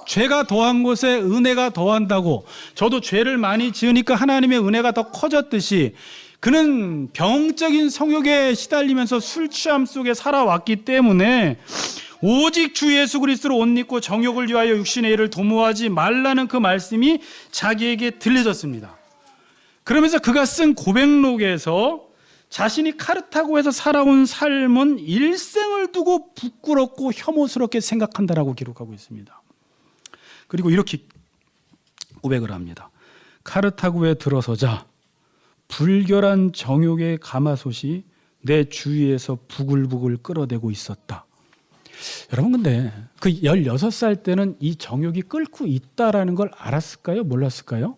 죄가 더한 곳에 은혜가 더한다고. 저도 죄를 많이 지으니까 하나님의 은혜가 더 커졌듯이 그는 병적인 성욕에 시달리면서 술 취함 속에 살아왔기 때문에 오직 주 예수 그리스도로 옷 입고 정욕을 위하여 육신의 일을 도모하지 말라는 그 말씀이 자기에게 들려졌습니다. 그러면서 그가 쓴 고백록에서 자신이 카르타고에서 살아온 삶은 일생을 두고 부끄럽고 혐오스럽게 생각한다라고 기록하고 있습니다. 그리고 이렇게 고백을 합니다. 카르타고에 들어서자 불결한 정욕의 가마솥이 내 주위에서 부글부글 끓어대고 있었다. 여러분, 근데 그 16살 때는 이 정욕이 끓고 있다라는 걸 알았을까요? 몰랐을까요?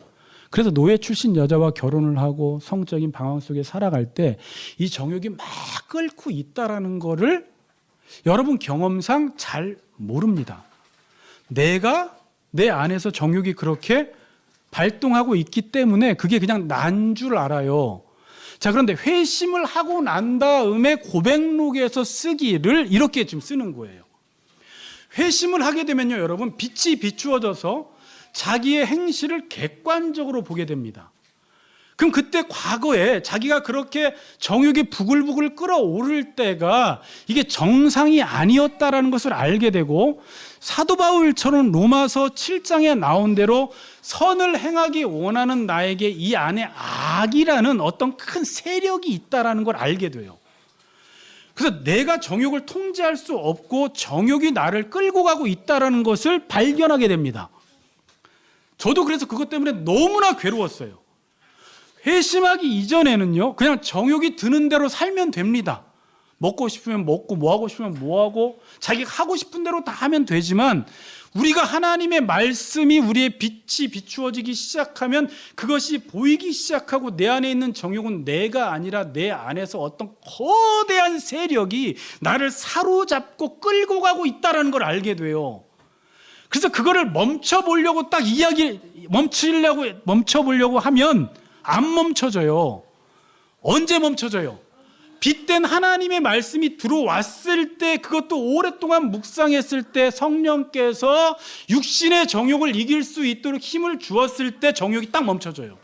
그래서 노예 출신 여자와 결혼을 하고 성적인 방황 속에 살아갈 때 이 정욕이 막 끓고 있다라는 거를 여러분 경험상 잘 모릅니다. 내가 내 안에서 정욕이 그렇게 발동하고 있기 때문에 그게 그냥 난 줄 알아요. 자, 그런데 회심을 하고 난 다음에 고백록에서 쓰기를 이렇게 지금 쓰는 거예요. 회심을 하게 되면요, 여러분, 빛이 비추어져서 자기의 행실을 객관적으로 보게 됩니다. 그럼 그때 과거에 자기가 그렇게 정욕이 부글부글 끓어오를 때가 이게 정상이 아니었다라는 것을 알게 되고, 사도 바울처럼 로마서 7장에 나온 대로 선을 행하기 원하는 나에게 이 안에 악이라는 어떤 큰 세력이 있다라는 걸 알게 돼요. 그래서 내가 정욕을 통제할 수 없고 정욕이 나를 끌고 가고 있다라는 것을 발견하게 됩니다. 저도 그래서 그것 때문에 너무나 괴로웠어요. 회심하기 이전에는요, 그냥 정욕이 드는 대로 살면 됩니다. 먹고 싶으면 먹고 뭐 하고 싶으면 뭐 하고 자기가 하고 싶은 대로 다 하면 되지만, 우리가 하나님의 말씀이 우리의 빛이 비추어지기 시작하면 그것이 보이기 시작하고 내 안에 있는 정욕은 내가 아니라 내 안에서 어떤 거대한 세력이 나를 사로잡고 끌고 가고 있다는 걸 알게 돼요. 그래서 그거를 멈춰보려고 딱 멈춰보려고 하면 안 멈춰져요. 언제 멈춰져요? 빛된 하나님의 말씀이 들어왔을 때, 그것도 오랫동안 묵상했을 때 성령께서 육신의 정욕을 이길 수 있도록 힘을 주었을 때 정욕이 딱 멈춰져요.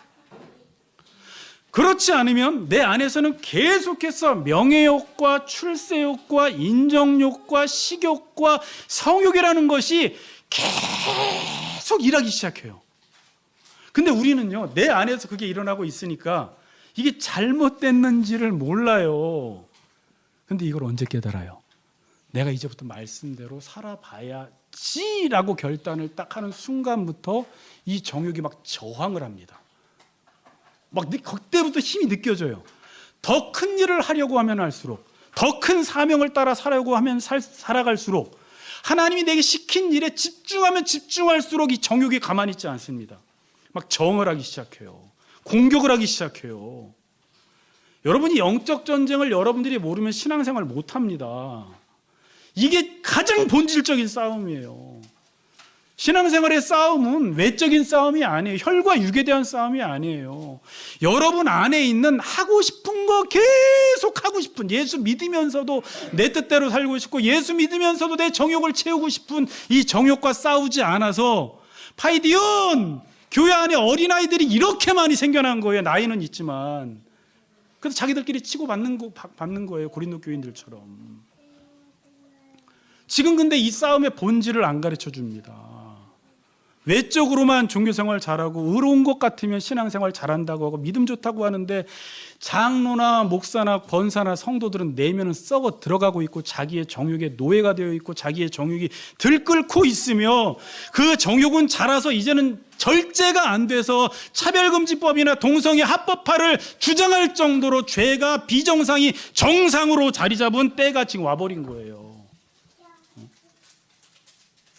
그렇지 않으면 내 안에서는 계속해서 명예욕과 출세욕과 인정욕과 식욕과 성욕이라는 것이 계속 일하기 시작해요. 근데 우리는요, 내 안에서 그게 일어나고 있으니까 이게 잘못됐는지를 몰라요. 근데 이걸 언제 깨달아요? 내가 이제부터 말씀대로 살아봐야지라고 결단을 딱 하는 순간부터 이 정욕이 막 저항을 합니다. 막 그때부터 힘이 느껴져요. 더 큰 일을 하려고 하면 할수록, 더 큰 사명을 따라 살아가려고 하면 살아갈수록, 하나님이 내게 시킨 일에 집중하면 집중할수록 이 정욕이 가만히 있지 않습니다. 막 정을 하기 시작해요. 공격을 하기 시작해요. 여러분이 영적 전쟁을 여러분들이 모르면 신앙생활 못합니다. 이게 가장 본질적인 싸움이에요. 신앙생활의 싸움은 외적인 싸움이 아니에요. 혈과 육에 대한 싸움이 아니에요. 여러분 안에 있는 하고 싶은 거 계속 하고 싶은, 예수 믿으면서도 내 뜻대로 살고 싶고 예수 믿으면서도 내 정욕을 채우고 싶은 이 정욕과 싸우지 않아서, 파이디온 교회 안에 어린아이들이 이렇게 많이 생겨난 거예요. 나이는 있지만. 그래서 자기들끼리 치고 받는 거예요. 고린도 교인들처럼. 지금 근데 이 싸움의 본질을 안 가르쳐 줍니다. 외적으로만 종교생활 잘하고 의로운 것 같으면 신앙생활 잘한다고 하고 믿음 좋다고 하는데, 장로나 목사나 권사나 성도들은 내면은 썩어 들어가고 있고 자기의 정욕의 노예가 되어 있고 자기의 정욕이 들끓고 있으며, 그 정욕은 자라서 이제는 절제가 안 돼서 차별금지법이나 동성애 합법화를 주장할 정도로 죄가 비정상이 정상으로 자리 잡은 때가 지금 와버린 거예요.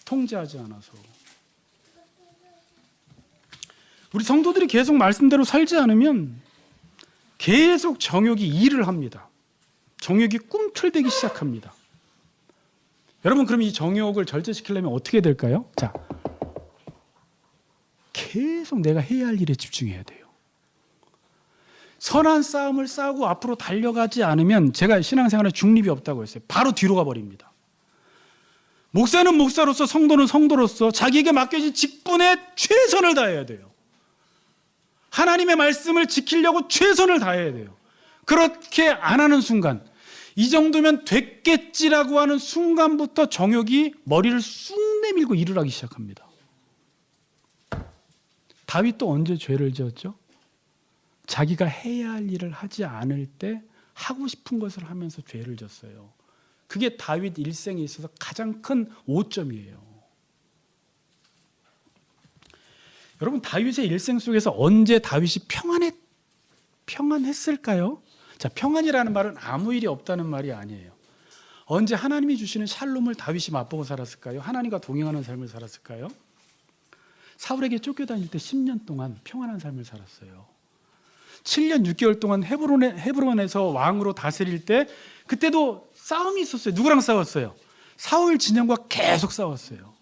통제하지 않아서. 우리 성도들이 계속 말씀대로 살지 않으면 계속 정욕이 일을 합니다. 정욕이 꿈틀대기 시작합니다. 여러분 그럼 이 정욕을 절제시키려면 어떻게 될까요? 자, 계속 내가 해야 할 일에 집중해야 돼요. 선한 싸움을 싸우고 앞으로 달려가지 않으면 제가 신앙생활에 중립이 없다고 했어요. 바로 뒤로 가버립니다. 목사는 목사로서 성도는 성도로서 자기에게 맡겨진 직분에 최선을 다해야 돼요. 하나님의 말씀을 지키려고 최선을 다해야 돼요. 그렇게 안 하는 순간, 이 정도면 됐겠지라고 하는 순간부터 정욕이 머리를 쑥 내밀고 일을 하기 시작합니다. 다윗도 언제 죄를 지었죠? 자기가 해야 할 일을 하지 않을 때 하고 싶은 것을 하면서 죄를 졌어요. 그게 다윗 일생에 있어서 가장 큰 오점이에요. 여러분 다윗의 일생 속에서 언제 다윗이 평안했을까요? 자, 평안이라는 말은 아무 일이 없다는 말이 아니에요. 언제 하나님이 주시는 샬롬을 다윗이 맛보고 살았을까요? 하나님과 동행하는 삶을 살았을까요? 사울에게 쫓겨다닐 때 10년 동안 평안한 삶을 살았어요. 7년 6개월 동안 헤브론에서 왕으로 다스릴 때 그때도 싸움이 있었어요. 누구랑 싸웠어요? 사울 진영과 계속 싸웠어요.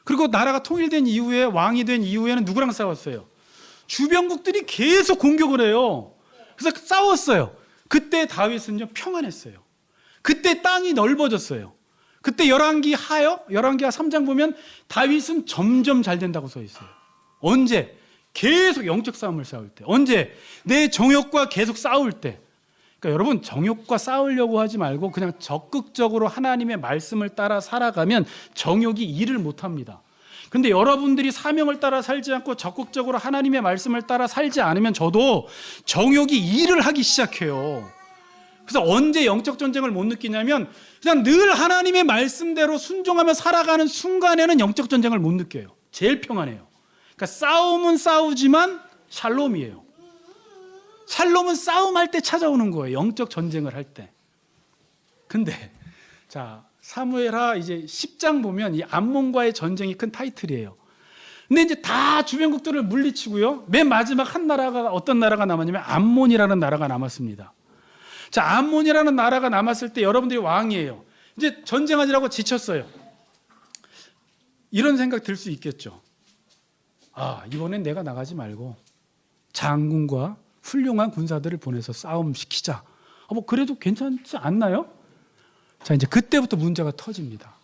그리고 나라가 통일된 이후에 왕이 된 이후에는 누구랑 싸웠어요? 주변국들이 계속 공격을 해요. 그래서 싸웠어요. 그때 다윗은요 평안했어요. 그때 땅이 넓어졌어요. 그때 열왕기하 3장 보면 다윗은 점점 잘 된다고 써 있어요. 언제? 계속 영적 싸움을 싸울 때. 언제? 내 정욕과 계속 싸울 때. 그러니까 여러분 정욕과 싸우려고 하지 말고 그냥 적극적으로 하나님의 말씀을 따라 살아가면 정욕이 일을 못합니다. 근데 여러분들이 사명을 따라 살지 않고 적극적으로 하나님의 말씀을 따라 살지 않으면 저도 정욕이 일을 하기 시작해요. 그래서 언제 영적 전쟁을 못 느끼냐면 그냥 늘 하나님의 말씀대로 순종하며 살아가는 순간에는 영적 전쟁을 못 느껴요. 제일 평안해요. 그러니까 싸움은 싸우지만 샬롬이에요. 샬롬은 싸움할 때 찾아오는 거예요. 영적 전쟁을 할 때. 근데 자 사무엘하 이제 10장 보면 이 암몬과의 전쟁이 큰 타이틀이에요. 근데 이제 다 주변국들을 물리치고요. 맨 마지막 한 나라가 어떤 나라가 남았냐면 암몬이라는 나라가 남았습니다. 자, 암몬이라는 나라가 남았을 때 여러분들이 왕이에요. 이제 전쟁하느라고 지쳤어요. 이런 생각 들 수 있겠죠. 아, 이번엔 내가 나가지 말고 장군과 훌륭한 군사들을 보내서 싸움 시키자. 뭐 그래도 괜찮지 않나요? 자, 이제 그때부터 문제가 터집니다.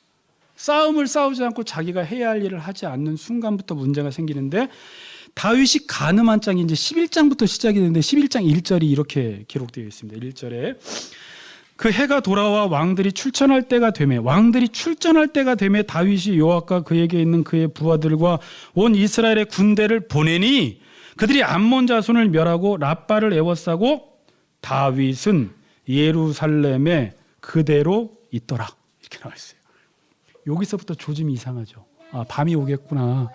싸움을 싸우지 않고 자기가 해야 할 일을 하지 않는 순간부터 문제가 생기는데 다윗이 간음한 장이 이제 11장부터 시작이 되는데 11장 1절이 이렇게 기록되어 있습니다. 1절에 그 해가 돌아와 왕들이 출전할 때가 되매 다윗이 요압과 그에게 있는 그의 부하들과 온 이스라엘의 군대를 보내니 그들이 암몬 자손을 멸하고 랍바를 에워싸고 다윗은 예루살렘에 그대로 있더라. 이렇게 나와 있어요. 여기서부터 조짐이 이상하죠. 아, 밤이 오겠구나.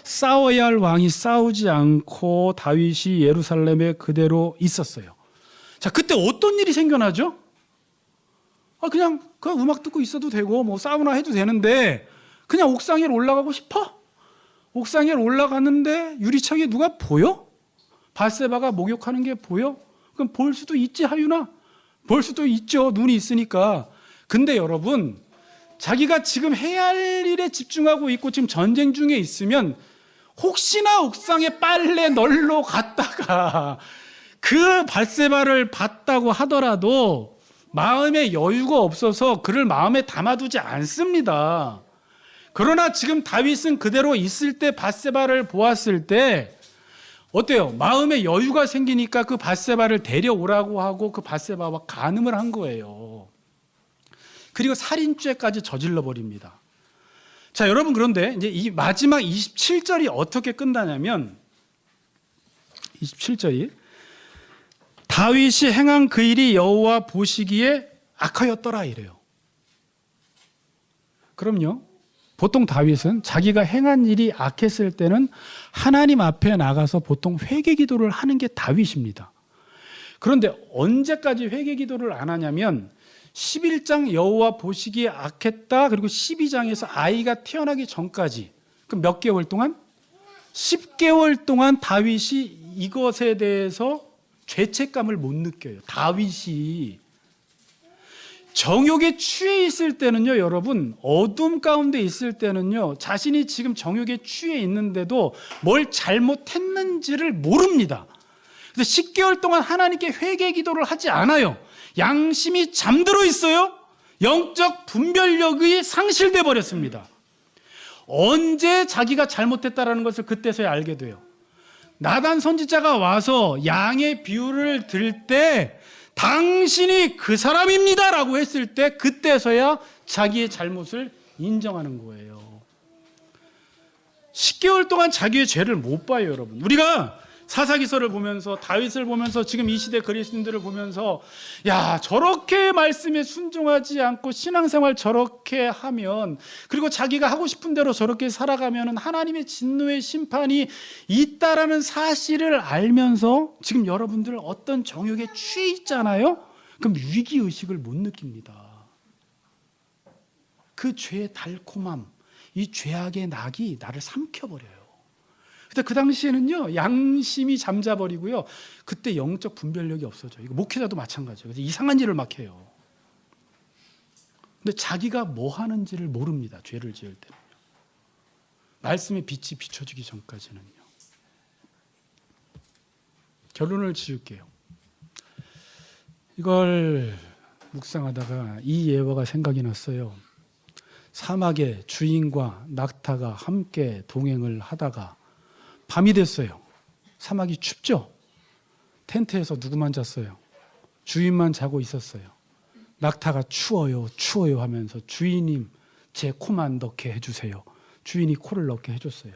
싸워야 할 왕이 싸우지 않고 다윗이 예루살렘에 그대로 있었어요. 자, 그때 어떤 일이 생겨나죠? 그냥 음악 듣고 있어도 되고 뭐 싸우나 해도 되는데 그냥 옥상 위로 올라가고 싶어? 옥상 위로 올라갔는데 유리창에 누가 보여? 밧세바가 목욕하는 게 보여? 그럼 볼 수도 있지 하유나? 볼 수도 있죠. 눈이 있으니까. 근데 여러분 자기가 지금 해야 할 일에 집중하고 있고 지금 전쟁 중에 있으면 혹시나 옥상에 빨래 널러 갔다가 그 밧세바를 봤다고 하더라도 마음에 여유가 없어서 그를 마음에 담아두지 않습니다. 그러나 지금 다윗은 그대로 있을 때 밧세바를 보았을 때 어때요? 마음에 여유가 생기니까 그 밧세바를 데려오라고 하고 그 밧세바와 간음을 한 거예요. 그리고 살인죄까지 저질러 버립니다. 자, 여러분 그런데 이제 이 마지막 27절이 어떻게 끝나냐면 27절이 다윗이 행한 그 일이 여호와 보시기에 악하였더라 이래요. 그럼요. 보통 다윗은 자기가 행한 일이 악했을 때는 하나님 앞에 나가서 보통 회개 기도를 하는 게 다윗입니다. 그런데 언제까지 회개 기도를 안 하냐면 11장 여호와 보시기에 악했다. 그리고 12장에서 아이가 태어나기 전까지 그럼 몇 개월 동안? 10개월 동안 다윗이 이것에 대해서 죄책감을 못 느껴요. 다윗이 정욕에 취해 있을 때는요, 여러분, 어둠 가운데 있을 때는요, 자신이 지금 정욕에 취해 있는데도 뭘 잘못했는지를 모릅니다. 그래서 10개월 동안 하나님께 회개 기도를 하지 않아요. 양심이 잠들어 있어요. 영적 분별력이 상실돼 버렸습니다. 언제 자기가 잘못했다라는 것을 그때서야 알게 돼요. 나단 선지자가 와서 양의 비유를 들 때 당신이 그 사람입니다 라고 했을 때 그때서야 자기의 잘못을 인정하는 거예요. 10개월 동안 자기의 죄를 못 봐요, 여러분. 우리가 사사기서를 보면서 다윗을 보면서 지금 이 시대 그리스도인들을 보면서 야, 저렇게 말씀에 순종하지 않고 신앙생활 저렇게 하면, 그리고 자기가 하고 싶은 대로 저렇게 살아가면 하나님의 진노의 심판이 있다라는 사실을 알면서 지금 여러분들 어떤 정욕에 취해 있잖아요. 그럼 위기의식을 못 느낍니다. 그 죄의 달콤함, 이 죄악의 낙이 나를 삼켜버려요. 그때 그 당시에는요, 양심이 잠자버리고요, 그때 영적 분별력이 없어져요. 이거 목회자도 마찬가지예요. 그래서 이상한 일을 막 해요. 근데 자기가 뭐 하는지를 모릅니다. 죄를 지을 때는요. 말씀의 빛이 비춰지기 전까지는요. 결론을 지을게요. 이걸 묵상하다가 이 예화가 생각이 났어요. 사막에 주인과 낙타가 함께 동행을 하다가 밤이 됐어요. 사막이 춥죠? 텐트에서 누구만 잤어요? 주인만 자고 있었어요. 낙타가 추워요, 추워요 하면서 주인님 제 코만 넣게 해주세요. 주인이 코를 넣게 해줬어요.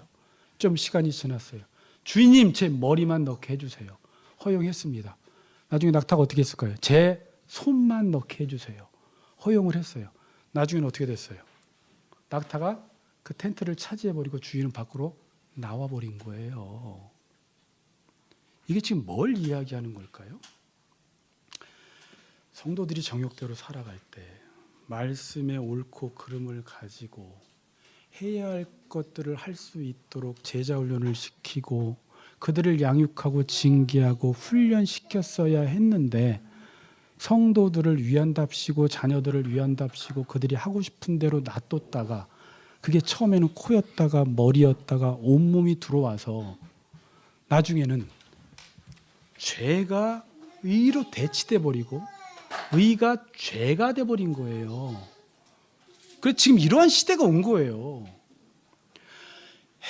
좀 시간이 지났어요. 주인님 제 머리만 넣게 해주세요. 허용했습니다. 나중에 낙타가 어떻게 했을까요? 제 손만 넣게 해주세요. 허용을 했어요. 나중에는 어떻게 됐어요? 낙타가 그 텐트를 차지해버리고 주인은 밖으로 나와버린 거예요. 이게 지금 뭘 이야기하는 걸까요? 성도들이 정욕대로 살아갈 때 말씀의 옳고 그름을 가지고 해야 할 것들을 할 수 있도록 제자 훈련을 시키고 그들을 양육하고 징계하고 훈련시켰어야 했는데, 성도들을 위한답시고 자녀들을 위한답시고 그들이 하고 싶은 대로 놔뒀다가 그게 처음에는 코였다가 머리였다가 온몸이 들어와서 나중에는 죄가 의로 대치돼 버리고 의가 죄가 돼 버린 거예요. 그래서 지금 이러한 시대가 온 거예요.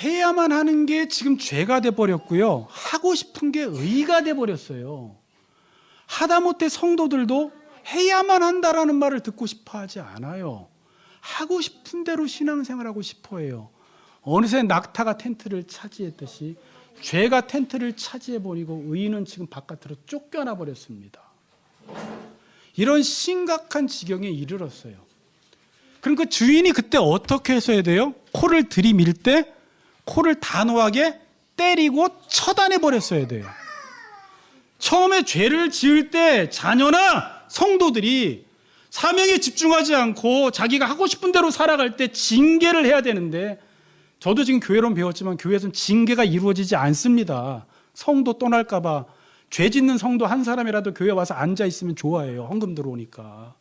해야만 하는 게 지금 죄가 돼 버렸고요. 하고 싶은 게 의가 돼 버렸어요. 하다못해 성도들도 해야만 한다라는 말을 듣고 싶어 하지 않아요. 하고 싶은 대로 신앙생활하고 싶어 해요. 어느새 낙타가 텐트를 차지했듯이 죄가 텐트를 차지해버리고 의인은 지금 바깥으로 쫓겨나 버렸습니다. 이런 심각한 지경에 이르렀어요. 그럼 그 주인이 그때 어떻게 했어야 돼요? 코를 들이밀 때 코를 단호하게 때리고 처단해 버렸어야 돼요. 처음에 죄를 지을 때 자녀나 성도들이 사명에 집중하지 않고 자기가 하고 싶은 대로 살아갈 때 징계를 해야 되는데, 저도 지금 교회론 배웠지만 교회에서는 징계가 이루어지지 않습니다. 성도 떠날까 봐 죄 짓는 성도 한 사람이라도 교회 와서 앉아 있으면 좋아해요. 헌금 들어오니까.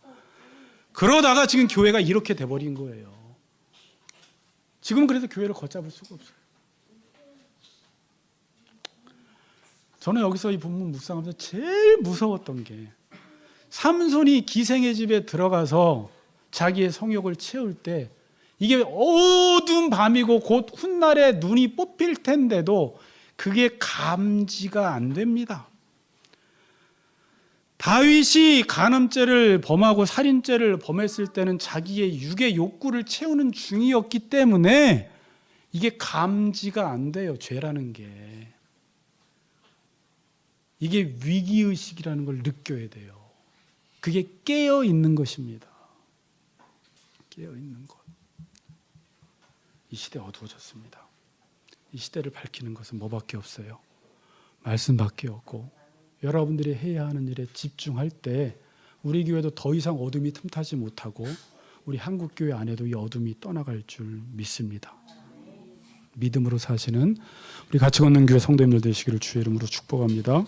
그러다가 지금 교회가 이렇게 돼버린 거예요. 지금은 그래서 교회를 걷잡을 수가 없어요. 저는 여기서 이 본문 묵상하면서 제일 무서웠던 게, 삼손이 기생의 집에 들어가서 자기의 성욕을 채울 때 이게 어두운 밤이고 곧 훗날에 눈이 뽑힐 텐데도 그게 감지가 안 됩니다. 다윗이 간음죄를 범하고 살인죄를 범했을 때는 자기의 육의 욕구를 채우는 중이었기 때문에 이게 감지가 안 돼요. 죄라는 게. 이게 위기의식이라는 걸 느껴야 돼요. 그게 깨어 있는 것입니다. 깨어 있는 것. 이 시대 어두워졌습니다. 이 시대를 밝히는 것은 뭐밖에 없어요? 말씀밖에 없고, 여러분들이 해야 하는 일에 집중할 때 우리 교회도 더 이상 어둠이 틈타지 못하고 우리 한국교회 안에도 이 어둠이 떠나갈 줄 믿습니다. 믿음으로 사시는 우리 같이 걷는 교회 성도님들 되시기를 주의 이름으로 축복합니다.